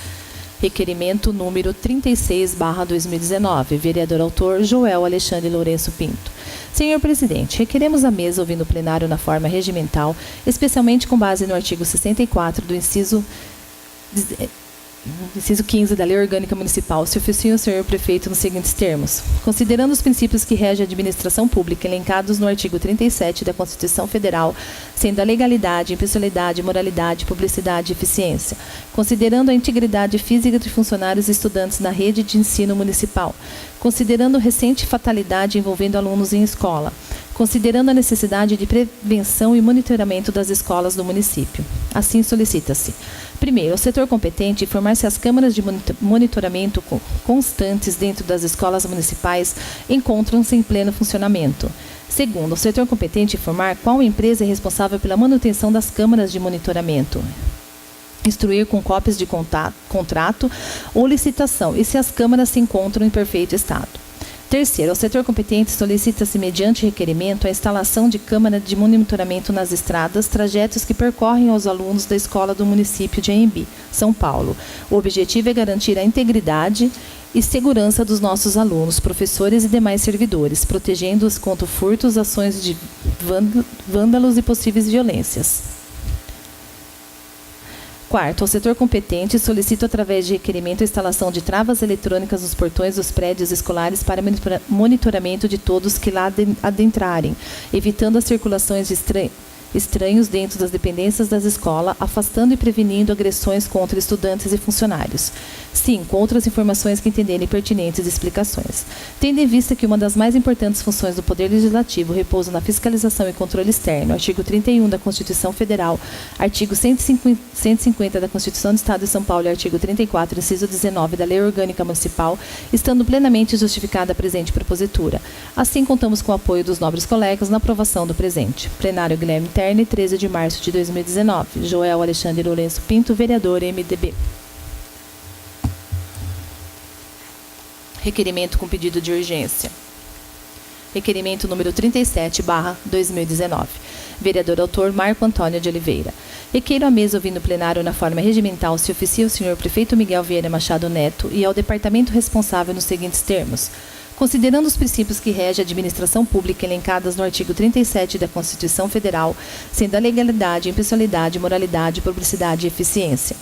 Requerimento número 36/2019. Vereador autor, Joel Alexandre Lourenço Pinto. Senhor presidente, requeremos à mesa, ouvindo o plenário na forma regimental, especialmente com base no artigo 64 do inciso 15 da Lei Orgânica Municipal, se oficia o senhor prefeito nos seguintes termos. Considerando os princípios que regem a administração pública elencados no artigo 37 da Constituição Federal, sendo a legalidade, impessoalidade, moralidade, publicidade e eficiência, considerando a integridade física de funcionários e estudantes na rede de ensino municipal, considerando recente fatalidade envolvendo alunos em escola, considerando a necessidade de prevenção e monitoramento das escolas do município. Assim, solicita-se: primeiro, ao setor competente informar se as câmaras de monitoramento constantes dentro das escolas municipais encontram-se em pleno funcionamento. Segundo, ao setor competente informar qual empresa é responsável pela manutenção das câmaras de monitoramento. Instruir com cópias de contrato ou licitação e se as câmaras se encontram em perfeito estado. Terceiro, ao setor competente solicita-se, mediante requerimento, a instalação de câmara de monitoramento nas estradas, trajetos que percorrem aos alunos da escola do município de Anhembi, São Paulo. O objetivo é garantir a integridade e segurança dos nossos alunos, professores e demais servidores, protegendo-os contra furtos, ações de vândalos e possíveis violências. Quarto, ao setor competente, solicito através de requerimento a instalação de travas eletrônicas nos portões dos prédios escolares para monitoramento de todos que lá adentrarem, evitando as circulações de estranhos dentro das dependências das escolas, afastando e prevenindo agressões contra estudantes e funcionários. 5. Outras informações que entenderem pertinentes e explicações. Tendo em vista que uma das mais importantes funções do Poder Legislativo repousa na fiscalização e controle externo, artigo 31 da Constituição Federal, artigo 150 da Constituição do Estado de São Paulo e artigo 34, inciso 19 da Lei Orgânica Municipal, estando plenamente justificada a presente propositura. Assim, contamos com o apoio dos nobres colegas na aprovação do presente. Plenário Guilherme Terni, 13 de março de 2019. Joel Alexandre Lourenço Pinto, vereador, MDB. Requerimento com pedido de urgência. Requerimento número 37/2019. Vereador autor, Marco Antônio de Oliveira. Requeiro à mesa, ouvindo o plenário na forma regimental, se oficia o senhor prefeito Miguel Vieira Machado Neto e ao departamento responsável nos seguintes termos. considerando os princípios que regem a administração pública elencadas no artigo 37 da Constituição Federal, sendo a legalidade, impessoalidade, moralidade, publicidade e eficiência.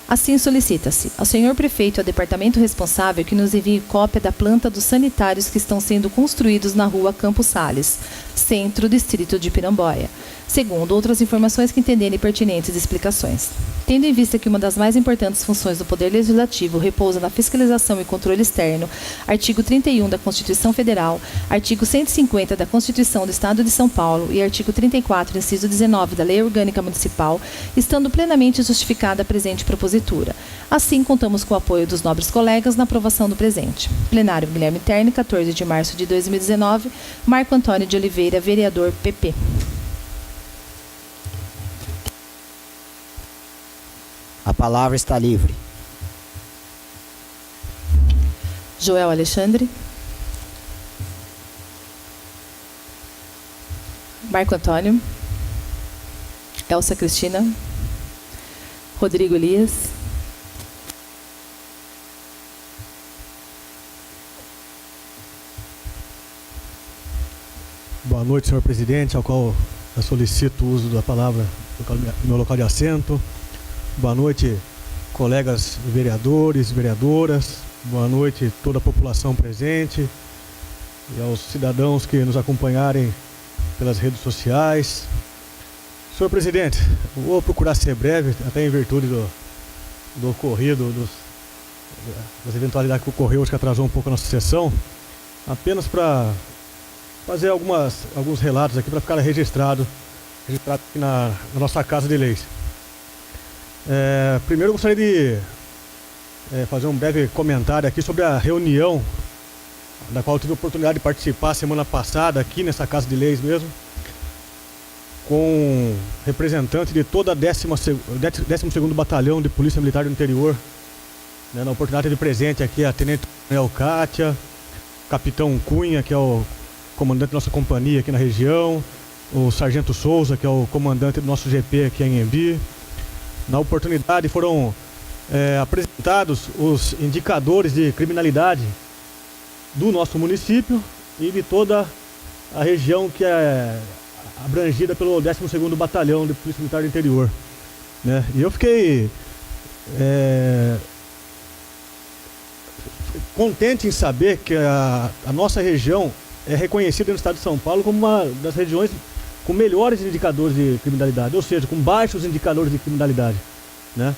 Assim, solicita-se ao senhor prefeito e ao departamento responsável que nos envie cópia da planta dos sanitários que estão sendo construídos na rua Campos Sales, centro distrito de Piramboia. Segundo, outras informações que entenderem pertinentes e explicações. Tendo em vista que uma das mais importantes funções do Poder Legislativo repousa na fiscalização e controle externo, artigo 31 da Constituição Federal, artigo 150 da Constituição do Estado de São Paulo e artigo 34, inciso 19 da Lei Orgânica Municipal, estando plenamente justificada a presente propositura. Assim, contamos com o apoio dos nobres colegas na aprovação do presente. Plenário Guilherme Terni, 14 de março de 2019, Marco Antônio de Oliveira, vereador, PP. A palavra está livre. Joel Alexandre. Marco Antônio. Elsa Cristina. Rodrigo Elias. Boa noite, senhor presidente, ao qual eu solicito o uso da palavra no meu local de assento. Boa noite, colegas vereadores, vereadoras. Boa noite, toda a população presente e aos cidadãos que nos acompanharem pelas redes sociais. Senhor presidente, eu vou procurar ser breve, até em virtude do ocorrido, das eventualidades que ocorreu, acho que atrasou um pouco a nossa sessão, apenas para fazer alguns relatos aqui para ficar registrado aqui na nossa Casa de Leis. Primeiro eu gostaria de fazer um breve comentário aqui sobre a reunião da qual eu tive a oportunidade de participar semana passada aqui nessa Casa de Leis mesmo, com representante de toda a 12º Batalhão de Polícia Militar do Interior, né, na oportunidade de presente aqui a Tenente Coronel Kátia, Capitão Cunha, que é o comandante da nossa companhia aqui na região, o Sargento Souza, que é o comandante do nosso GP aqui em Anhembi. Na oportunidade foram apresentados os indicadores de criminalidade do nosso município e de toda a região que é abrangida pelo 12º Batalhão de Polícia Militar do Interior, né? E eu fiquei contente em saber que a nossa região é reconhecida no estado de São Paulo como uma das regiões com melhores indicadores de criminalidade, ou seja, com baixos indicadores de criminalidade, né?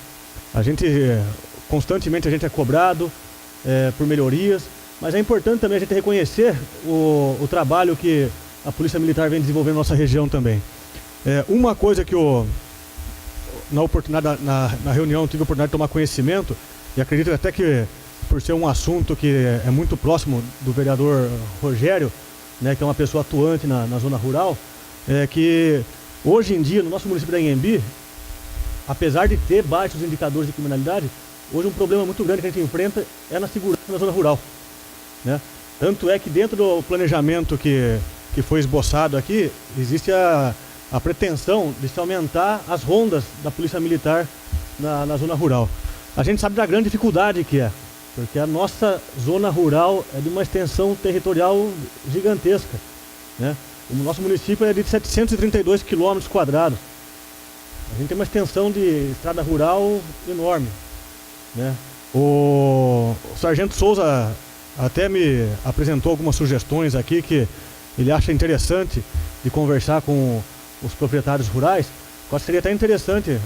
Constantemente a gente é cobrado por melhorias, mas é importante também a gente reconhecer o trabalho que a Polícia Militar vem desenvolvendo na nossa região também. Uma coisa que na reunião eu tive a oportunidade de tomar conhecimento, e acredito até que por ser um assunto que é muito próximo do vereador Rogério, né, que é uma pessoa atuante na zona rural, que hoje em dia no nosso município da Anhembi, apesar de ter baixos indicadores de criminalidade, hoje um problema muito grande que a gente enfrenta é na segurança na zona rural, né? Tanto é que dentro do planejamento que foi esboçado aqui, existe a pretensão de se aumentar as rondas da Polícia Militar na zona rural. A gente sabe da grande dificuldade que é, porque a nossa zona rural é de uma extensão territorial gigantesca, né? O nosso município é de 732 quilômetros quadrados. A gente tem uma extensão de estrada rural enorme, né? O Sargento Souza até me apresentou algumas sugestões aqui que ele acha interessante de conversar com os proprietários rurais. Eu acho que seria até interessante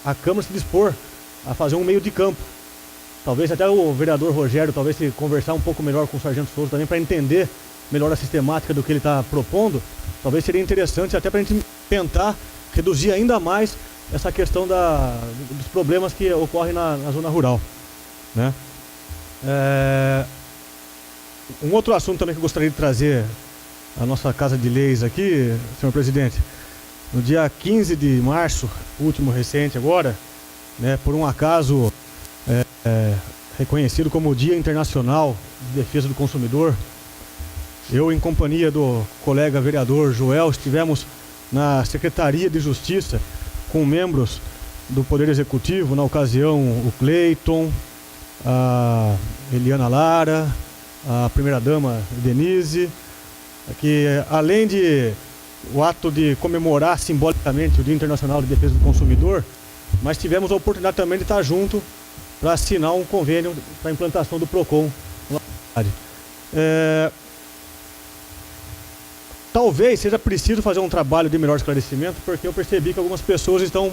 a Câmara se dispor a fazer um meio de campo. Talvez até o vereador Rogério, talvez se conversar um pouco melhor com o Sargento Souza também para entender melhor a sistemática do que ele está propondo, talvez seria interessante até para a gente tentar reduzir ainda mais essa questão dos problemas que ocorrem na zona rural, né? Um outro assunto também que eu gostaria de trazer à nossa Casa de Leis aqui, senhor presidente, no dia 15 de março, último recente agora, né, por um acaso reconhecido como o Dia Internacional de Defesa do Consumidor, eu, em companhia do colega vereador Joel, estivemos na Secretaria de Justiça com membros do Poder Executivo, na ocasião o Cleiton, a Eliana Lara, a primeira-dama Denise, que além de o ato de comemorar simbolicamente o Dia Internacional de Defesa do Consumidor, mas tivemos a oportunidade também de estar junto para assinar um convênio para a implantação do PROCON na cidade. Talvez seja preciso fazer um trabalho de melhor esclarecimento, porque eu percebi que algumas pessoas estão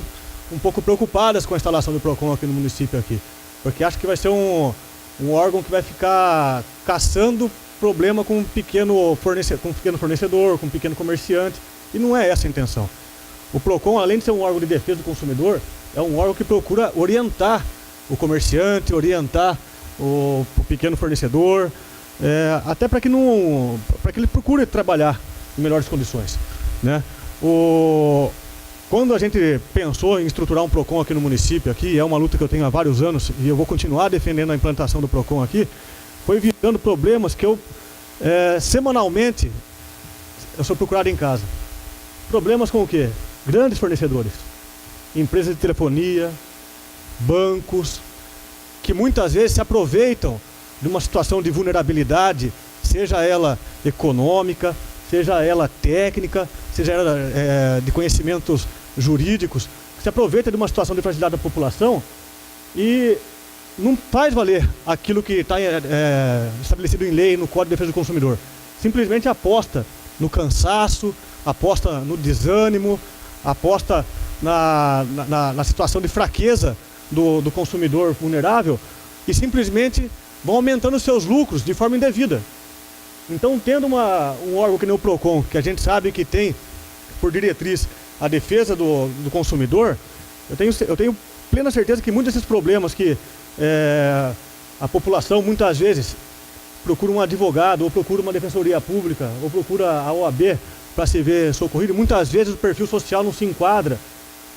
um pouco preocupadas com a instalação do PROCON aqui no município aqui, porque acham que vai ser um órgão que vai ficar caçando problema com um pequeno fornecedor, com um pequeno comerciante, e não é essa a intenção. O PROCON, além de ser um órgão de defesa do consumidor, é um órgão que procura orientar o comerciante, orientar o pequeno fornecedor, até para que ele procure trabalhar em melhores condições, né? Quando a gente pensou em estruturar um PROCON aqui no município, aqui é uma luta que eu tenho há vários anos e eu vou continuar defendendo a implantação do PROCON aqui, foi visando problemas que eu semanalmente eu sou procurado em casa. Problemas com o quê? Grandes fornecedores, empresas de telefonia, bancos, que muitas vezes se aproveitam de uma situação de vulnerabilidade, seja ela econômica, seja ela técnica, seja ela de conhecimentos jurídicos, se aproveita de uma situação de fragilidade da população e não faz valer aquilo que está estabelecido em lei no Código de Defesa do Consumidor. Simplesmente aposta no cansaço, aposta no desânimo, aposta na situação de fraqueza do consumidor vulnerável e simplesmente vão aumentando os seus lucros de forma indevida. Então, tendo um órgão que nem o PROCON, que a gente sabe que tem por diretriz a defesa do consumidor, eu tenho plena certeza que muitos desses problemas que a população muitas vezes procura um advogado, ou procura uma defensoria pública, ou procura a OAB para se ver socorrido, muitas vezes o perfil social não se enquadra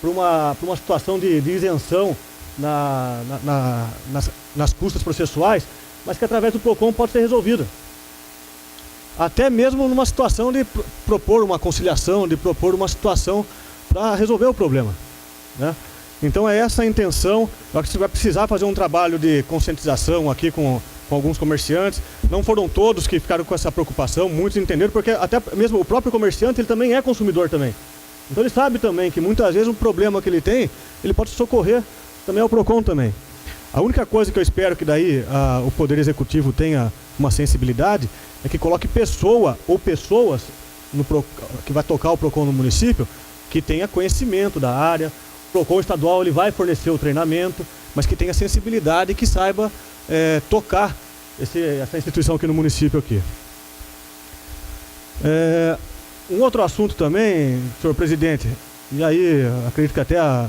para uma situação de isenção nas custas processuais, mas que através do PROCON pode ser resolvida. Até mesmo numa situação de propor uma conciliação, de propor uma situação para resolver o problema, né? Então é essa a intenção. Eu acho que você vai precisar fazer um trabalho de conscientização aqui com alguns comerciantes. Não foram todos que ficaram com essa preocupação, muitos entenderam, porque até mesmo o próprio comerciante, ele também é consumidor também. Então ele sabe também que muitas vezes um problema que ele tem, ele pode socorrer também ao PROCON também. A única coisa que eu espero que daí o Poder Executivo tenha uma sensibilidade é que coloque pessoa ou pessoas que vai tocar o PROCON no município que tenha conhecimento da área. O PROCON estadual ele vai fornecer o treinamento, mas que tenha sensibilidade e que saiba tocar essa instituição aqui no município aqui. Um outro assunto também, senhor presidente, e aí acredito que até a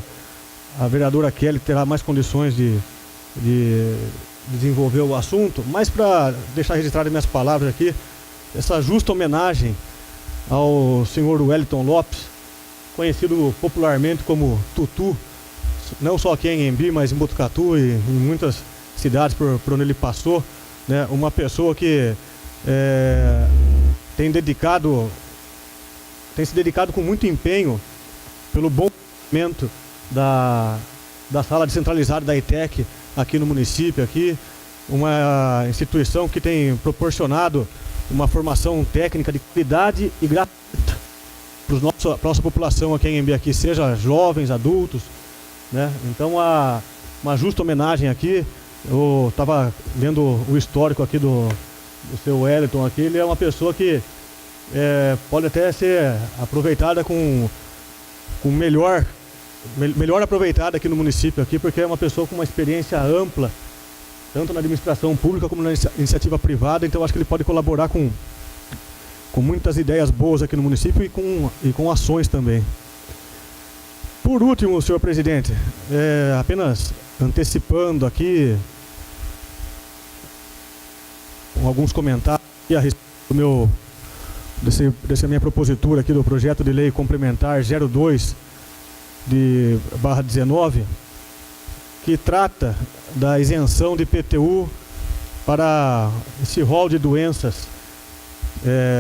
vereadora Kelly terá mais condições de desenvolver o assunto, mas para deixar registrado minhas palavras aqui, essa justa homenagem ao senhor Wellington Lopes, conhecido popularmente como Tutu, não só aqui em Embi, mas em Botucatu e em muitas cidades por onde ele passou, né? Uma pessoa que tem se dedicado com muito empenho pelo bom funcionamento da sala descentralizada da ITEC aqui no município, aqui, uma instituição que tem proporcionado uma formação técnica de qualidade e gratuita para a nossa população aqui em Embi, aqui, seja jovens, adultos, né? Então, uma justa homenagem aqui. Eu estava vendo o histórico aqui do seu Wellington aqui. Ele é uma pessoa que pode até ser aproveitada com melhor aproveitada aqui no município aqui, porque é uma pessoa com uma experiência ampla, tanto na administração pública como na iniciativa privada. Então acho que ele pode colaborar com muitas ideias boas aqui no município e com ações também. Por último, senhor presidente, apenas antecipando aqui alguns comentários a respeito dessa minha propositura aqui do projeto de lei complementar 02/19, que trata da isenção de IPTU para esse rol de doenças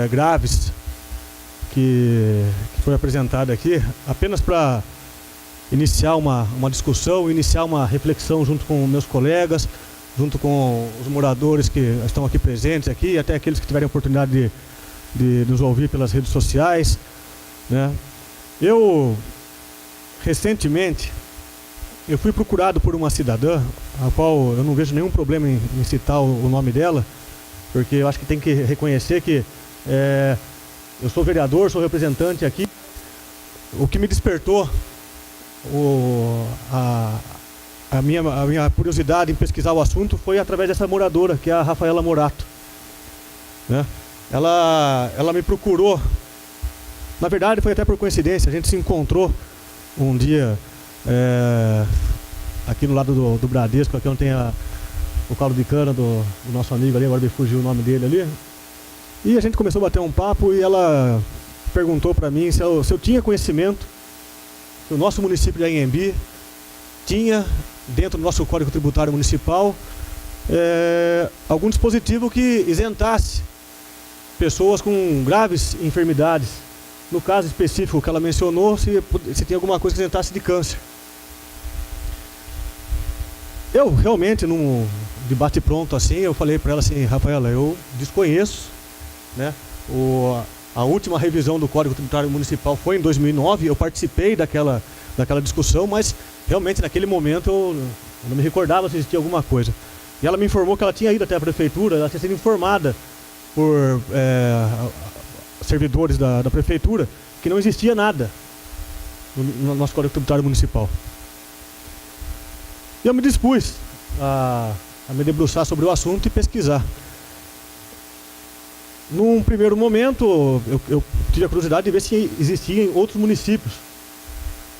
graves que foi apresentado aqui, apenas para iniciar uma discussão, iniciar uma reflexão junto com meus colegas, junto com os moradores que estão aqui presentes aqui, e até aqueles que tiverem a oportunidade de nos ouvir pelas redes sociais, né? Recentemente, eu fui procurado por uma cidadã, a qual eu não vejo nenhum problema em citar o nome dela, porque eu acho que tem que reconhecer que eu sou vereador, sou representante aqui. O que me despertou a minha curiosidade em pesquisar o assunto foi através dessa moradora, que é a Rafaela Morato, né? Ela me procurou, na verdade foi até por coincidência, a gente se encontrou um dia aqui no lado do Bradesco, aqui onde tem o caldo de cana do nosso amigo ali, agora me fugiu o nome dele ali. E a gente começou a bater um papo e ela perguntou para mim se eu tinha conhecimento que o nosso município de Anhembi tinha, dentro do nosso Código Tributário Municipal, algum dispositivo que isentasse pessoas com graves enfermidades. No caso específico que ela mencionou, se tinha alguma coisa que isentasse de câncer. Eu realmente, num debate pronto assim, eu falei para ela assim: Rafaela, eu desconheço, né? A última revisão do Código Tributário Municipal foi em 2009, eu participei daquela discussão, mas realmente naquele momento eu não me recordava se existia alguma coisa. E ela me informou que ela tinha ido até a prefeitura, ela tinha sido informada por servidores da prefeitura que não existia nada no nosso Código Tributário Municipal. E eu me dispus a me debruçar sobre o assunto e pesquisar. Num primeiro momento, eu tive a curiosidade de ver se existia em outros municípios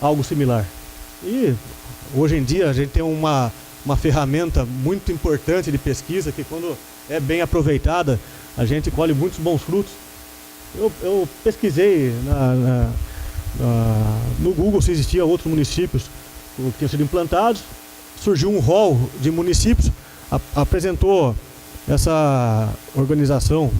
algo similar. E hoje em dia a gente tem uma ferramenta muito importante de pesquisa que, quando é bem aproveitada, a gente colhe muitos bons frutos. Eu pesquisei no Google se existia outros municípios que tinham sido implantados. Surgiu um rol de municípios, apresentou essa organização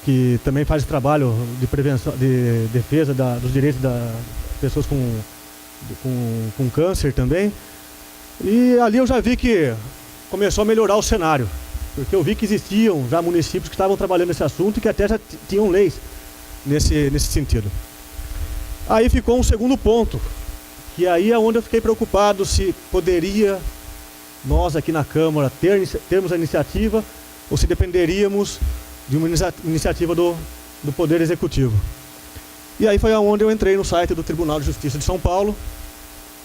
que também faz trabalho de prevenção, de defesa dos direitos das pessoas com câncer também. E ali eu já vi que começou a melhorar o cenário, porque eu vi que existiam já municípios que estavam trabalhando nesse assunto e que até já tinham leis nesse sentido. Aí ficou um segundo ponto, que aí é onde eu fiquei preocupado se poderia nós aqui na Câmara termos a iniciativa ou se dependeríamos de uma iniciativa do Poder Executivo. E aí foi onde eu entrei no site do Tribunal de Justiça de São Paulo,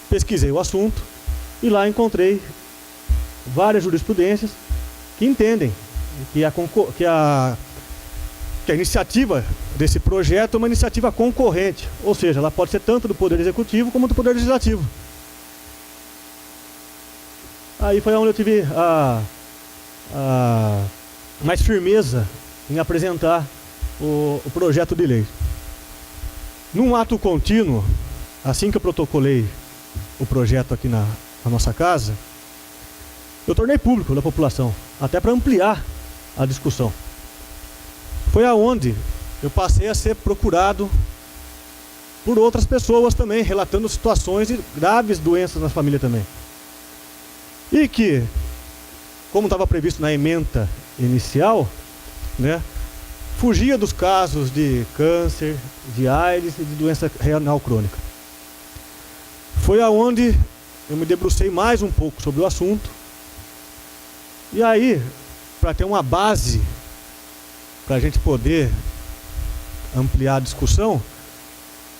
pesquisei o assunto e lá encontrei várias jurisprudências que entendem que a iniciativa desse projeto é uma iniciativa concorrente, ou seja, ela pode ser tanto do Poder Executivo como do Poder Legislativo. Aí foi onde eu tive mais firmeza em apresentar o projeto de lei. Num ato contínuo, assim que eu protocolei o projeto aqui na nossa casa, eu tornei público da população, até para ampliar a discussão. Foi aonde eu passei a ser procurado por outras pessoas também, relatando situações de graves doenças na família também. E que, como estava previsto na ementa inicial, né, fugia dos casos de câncer, de AIDS e de doença renal crônica. Foi aonde eu me debrucei mais um pouco sobre o assunto. E aí, para ter uma base para a gente poder ampliar a discussão,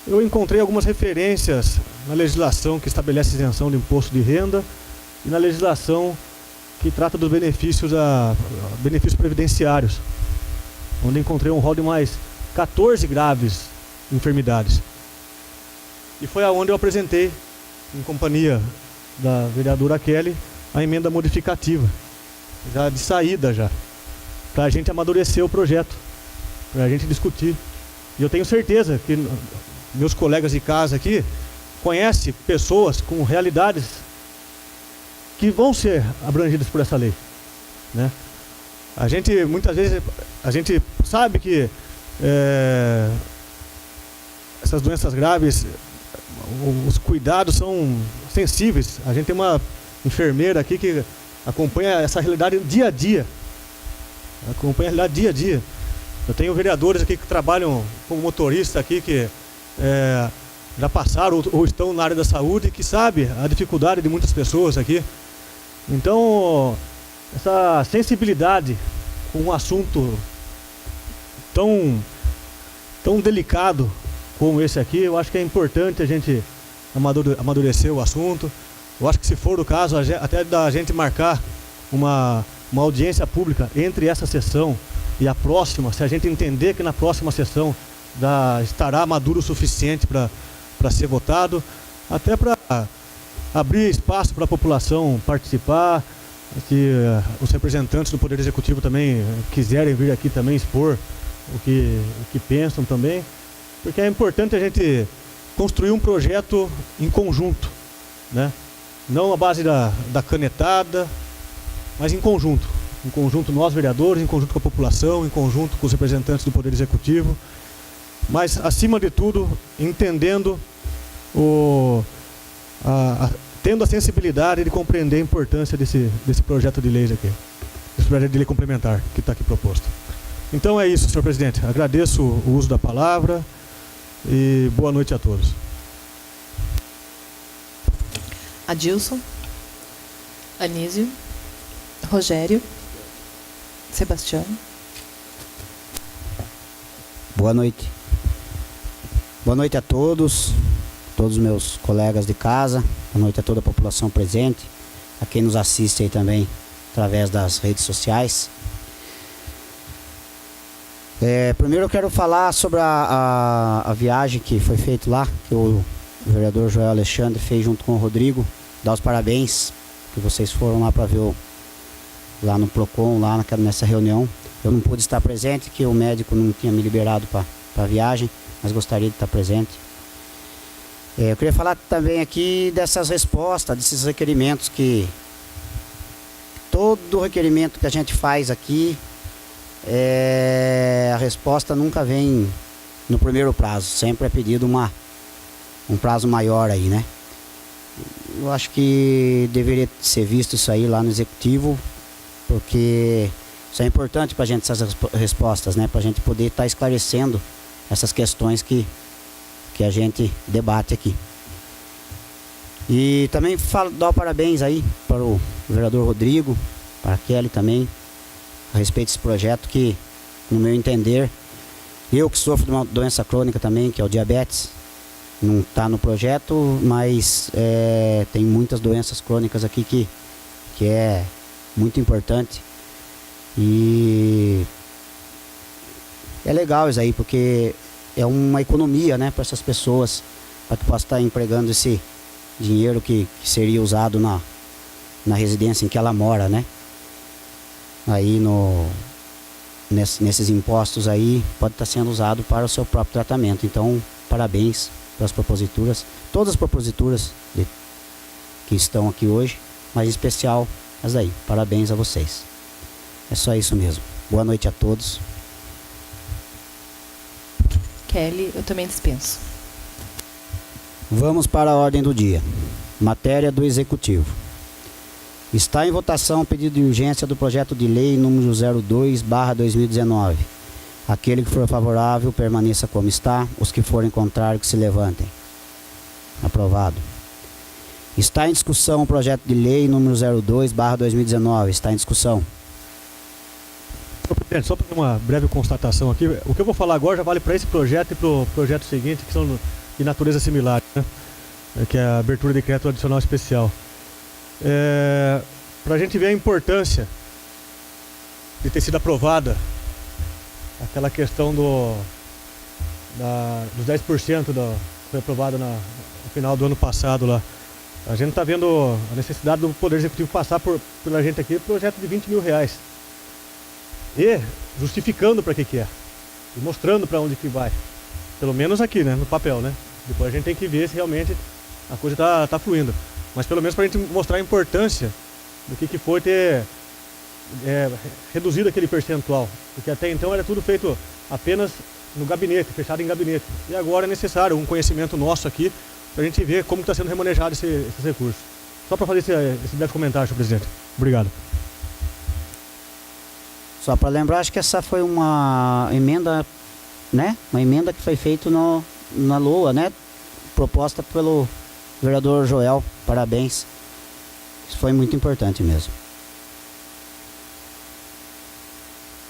eu encontrei algumas referências na legislação que estabelece isenção de imposto de renda e na legislação que trata dos benefícios previdenciários, onde encontrei um rol de mais 14 graves enfermidades. E foi aonde eu apresentei, em companhia da vereadora Kelly, a emenda modificativa, já de saída já, para a gente amadurecer o projeto, para a gente discutir. E eu tenho certeza que meus colegas de casa aqui conhecem pessoas com realidades que vão ser abrangidas por essa lei, né? A gente, muitas vezes, a gente sabe que essas doenças graves, os cuidados são sensíveis. A gente tem uma enfermeira aqui que acompanha essa realidade dia a dia. Acompanha a realidade dia a dia. Eu tenho vereadores aqui que trabalham como motorista aqui, que já passaram ou estão na área da saúde, que sabe a dificuldade de muitas pessoas aqui. Então, essa sensibilidade com um assunto tão delicado como esse aqui, eu acho que é importante a gente amadurecer o assunto. Eu acho que, se for o caso, até da gente marcar uma audiência pública entre essa sessão e a próxima, se a gente entender que na próxima sessão estará maduro o suficiente para ser votado, até para abrir espaço para a população participar, que os representantes do Poder Executivo também quiserem vir aqui também expor o que pensam também, porque é importante a gente construir um projeto em conjunto, né? Não à base da canetada, mas em conjunto. Em conjunto nós, vereadores, em conjunto com a população, em conjunto com os representantes do Poder Executivo, mas, acima de tudo, entendendo, tendo a sensibilidade de compreender a importância desse projeto de lei aqui, desse projeto de lei complementar que está aqui proposto. Então é isso, senhor presidente. Agradeço o uso da palavra e boa noite a todos. Adilson, Anísio, Rogério, Sebastião. Boa noite. Boa noite a todos os meus colegas de casa. Boa noite a toda a população presente, a quem nos assiste aí também através das redes sociais. Primeiro eu quero falar sobre a viagem que foi feita lá, que o vereador Joel Alexandre fez junto com o Rodrigo. Dar os parabéns, que vocês foram lá para ver lá no Procon, lá nessa reunião. Eu não pude estar presente, que o médico não tinha me liberado para a viagem, mas gostaria de estar presente. Eu queria falar também aqui dessas respostas, desses requerimentos, que todo requerimento que a gente faz aqui, a resposta nunca vem no primeiro prazo, sempre é pedido um prazo maior aí, né? Eu acho que deveria ser visto isso aí lá no Executivo, porque isso é importante para a gente, essas respostas, né? Para a gente poder estar esclarecendo essas questões que a gente debate aqui. E também dar parabéns aí para o vereador Rodrigo, para a Kelly também, a respeito desse projeto que, no meu entender, eu que sofro de uma doença crônica também, que é o diabetes, não está no projeto, mas tem muitas doenças crônicas aqui que é muito importante. E é legal isso aí, porque é uma economia, né, para essas pessoas, para que possa estar empregando esse dinheiro que seria usado na residência em que ela mora, né? Aí nesses impostos aí pode estar sendo usado para o seu próprio tratamento. Então, parabéns para as proposituras, todas as proposituras que estão aqui hoje, mas em especial as daí. Parabéns a vocês. É só isso mesmo. Boa noite a todos. Kelly, eu também dispenso. Vamos para a ordem do dia. Matéria do Executivo. Está em votação o pedido de urgência do projeto de lei número 02/2019. Aquele que for favorável, permaneça como está. Os que forem contrários, que se levantem. Aprovado. Está em discussão o projeto de lei número 02/2019. Está em discussão. Presidente, só para uma breve constatação aqui, o que eu vou falar agora já vale para esse projeto e para o projeto seguinte, que são de natureza similar, né? Que é a abertura de decreto adicional especial. Para a gente ver a importância de ter sido aprovada aquela questão dos 10% que foi aprovada no final do ano passado lá. A gente está vendo a necessidade do Poder Executivo passar pela gente aqui projeto de R$20 mil. E justificando para que é. E mostrando para onde que vai. Pelo menos aqui, né, no papel, né? Depois a gente tem que ver se realmente a coisa tá fluindo. Mas pelo menos para a gente mostrar a importância do que foi ter reduzido aquele percentual. Porque até então era tudo feito apenas no gabinete, fechado em gabinete. E agora é necessário um conhecimento nosso aqui para a gente ver como está sendo remanejado esses recursos. Só para fazer esse breve comentário, senhor presidente. Obrigado. Só para lembrar, acho que essa foi uma emenda, né? Uma emenda que foi feita na LOA, né? Proposta pelo vereador Joel. Parabéns. Isso foi muito importante mesmo.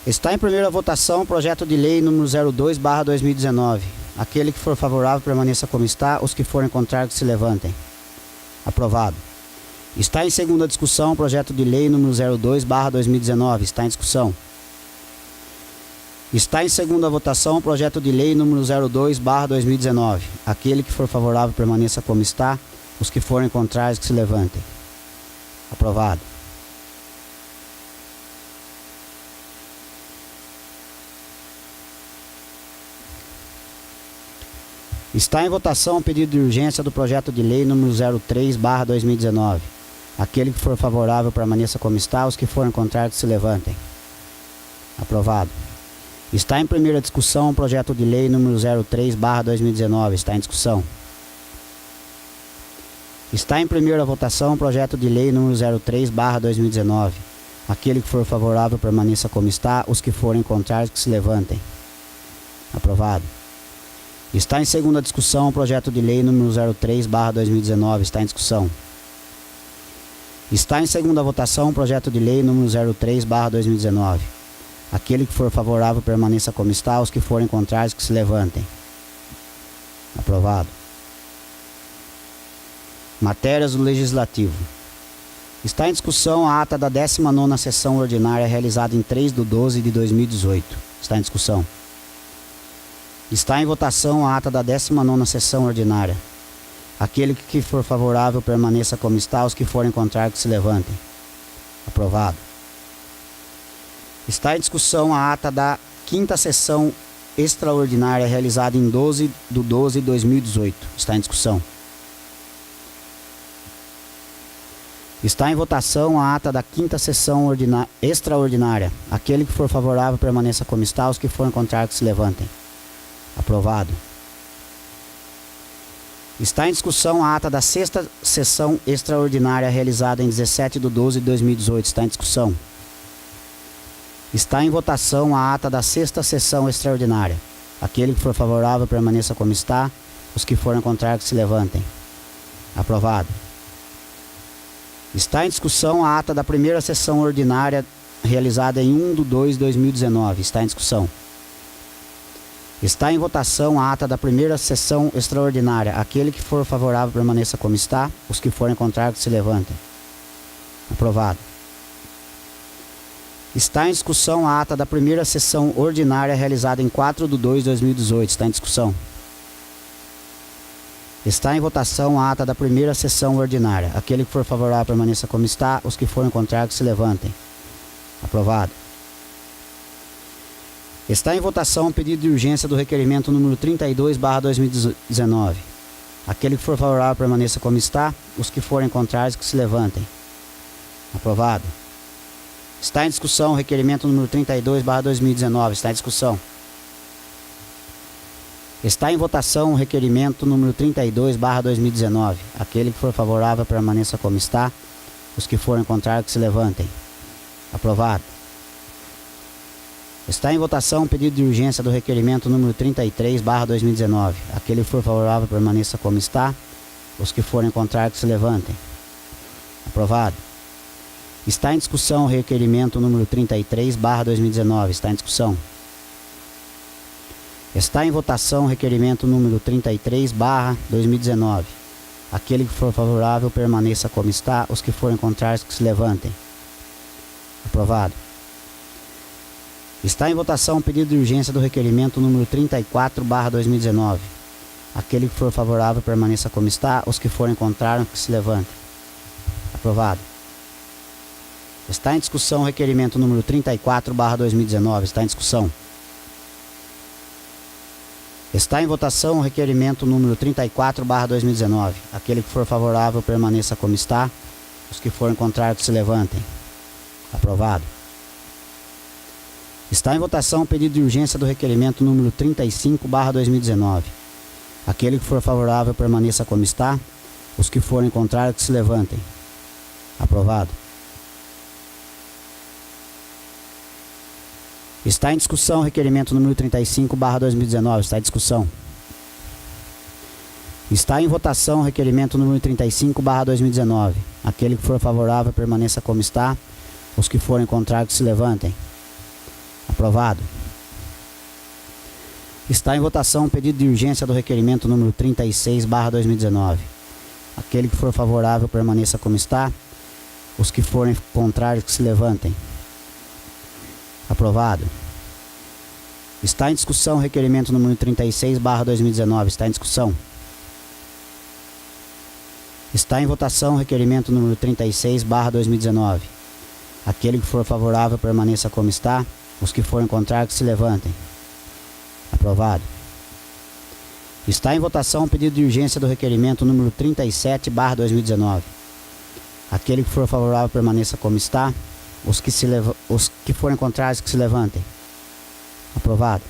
Está em primeira votação o projeto de lei número 02/2019. Aquele que for favorável permaneça como está. Os que forem contrários que se levantem. Aprovado. Está em segunda discussão o projeto de lei número 02/2019. Está em discussão. Está em segunda votação o projeto de lei número 02/2019. Aquele que for favorável permaneça como está. Os que forem contrários que se levantem. Aprovado. Está em votação o pedido de urgência do projeto de lei número 03/2019. Aquele que for favorável permaneça como está. Os que forem contrários que se levantem. Aprovado. Está em primeira discussão o projeto de lei número 03/2019. Está em discussão. Está em primeira votação o projeto de lei número 03/2019. Aquele que for favorável permaneça como está. Os que forem contrários que se levantem. Aprovado. Está em segunda discussão o projeto de lei número 03/2019. Está em discussão. Está em segunda votação o projeto de lei número 03/2019. Aquele que for favorável permaneça como está. Os que forem contrários que se levantem. Aprovado. Matérias do Legislativo. Está em discussão a ata da 19ª sessão ordinária realizada em 3/12/2018. Está em discussão. Está em votação a ata da 19ª sessão ordinária. Aquele que for favorável permaneça como está. Os que forem contrários que se levantem. Aprovado. Está em discussão a ata da 5ª sessão extraordinária realizada em 12/12/2018. Está em discussão. Está em votação a ata da 5ª sessão extraordinária. Aquele que for favorável permaneça como está. Os que forem contrários que se levantem. Aprovado. Está em discussão a ata da 6ª sessão extraordinária realizada em 17/12/2018. Está em discussão. Está em votação a ata da 6ª sessão extraordinária. Aquele que for favorável permaneça como está. Os que forem contrários que se levantem. Aprovado. Está em discussão a ata da primeira sessão ordinária realizada em 1/2/2019. Está em discussão. Está em votação a ata da primeira sessão extraordinária. Aquele que for favorável permaneça como está. Os que forem contrários que se levantem. Aprovado. Está em discussão a ata da primeira sessão ordinária realizada em 4/2/2018. Está em discussão. Está em votação a ata da primeira sessão ordinária. Aquele que for favorável permaneça como está. Os que forem contrários que se levantem. Aprovado. Está em votação o pedido de urgência do requerimento número 32/2019. Aquele que for favorável permaneça como está. Os que forem contrários que se levantem. Aprovado. Está em discussão o requerimento número 32/2019. Está em discussão. Está em votação o requerimento número 32/2019. Aquele que for favorável permaneça como está. Os que forem contrários que se levantem. Aprovado. Está em votação o pedido de urgência do requerimento número 33/2019. Aquele que for favorável permaneça como está. Os que forem contrários que se levantem. Aprovado. Está em discussão o requerimento número 33/2019. Está em discussão. Está em votação o requerimento número 33/2019. Aquele que for favorável permaneça como está. Os que forem contrários que se levantem. Aprovado. Está em votação o pedido de urgência do requerimento número 34/2019. Aquele que for favorável permaneça como está. Os que forem contrários que se levantem. Aprovado. Está em discussão o requerimento número 34/2019. Está em discussão. Está em votação o requerimento número 34/2019. Aquele que for favorável permaneça como está. Os que forem contrários que se levantem. Aprovado. Está em votação o pedido de urgência do requerimento número 35/2019. Aquele que for favorável permaneça como está. Os que forem contrários que se levantem. Aprovado. Está em discussão o requerimento número 35/2019. Está em discussão. Está em votação o requerimento número 35/2019. Aquele que for favorável permaneça como está. Os que forem contrários que se levantem. Aprovado. Está em votação o pedido de urgência do requerimento número 36/2019. Aquele que for favorável permaneça como está. Os que forem contrários que se levantem. Aprovado. Está em discussão o requerimento número 36/2019. Está em discussão. Está em votação o requerimento número 36/2019. Aquele que for favorável permaneça como está. Os que forem contrários que se levantem. Aprovado. Está em votação o pedido de urgência do requerimento número 37/2019. Aquele que for favorável permaneça como está. Os que forem contrários que se levantem. Aprovado.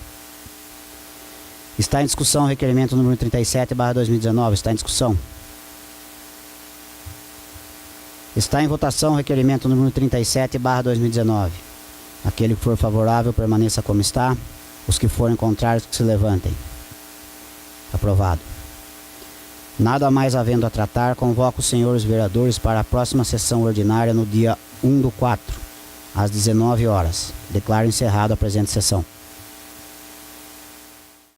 Está em discussão o requerimento número 37/2019. Está em discussão. Está em votação o requerimento número 37/2019. Aquele que for favorável permaneça como está. Os que forem contrários que se levantem. Aprovado. Nada mais havendo a tratar, convoco os senhores vereadores para a próxima sessão ordinária no dia 1/4, às 19 horas. Declaro encerrada a presente sessão.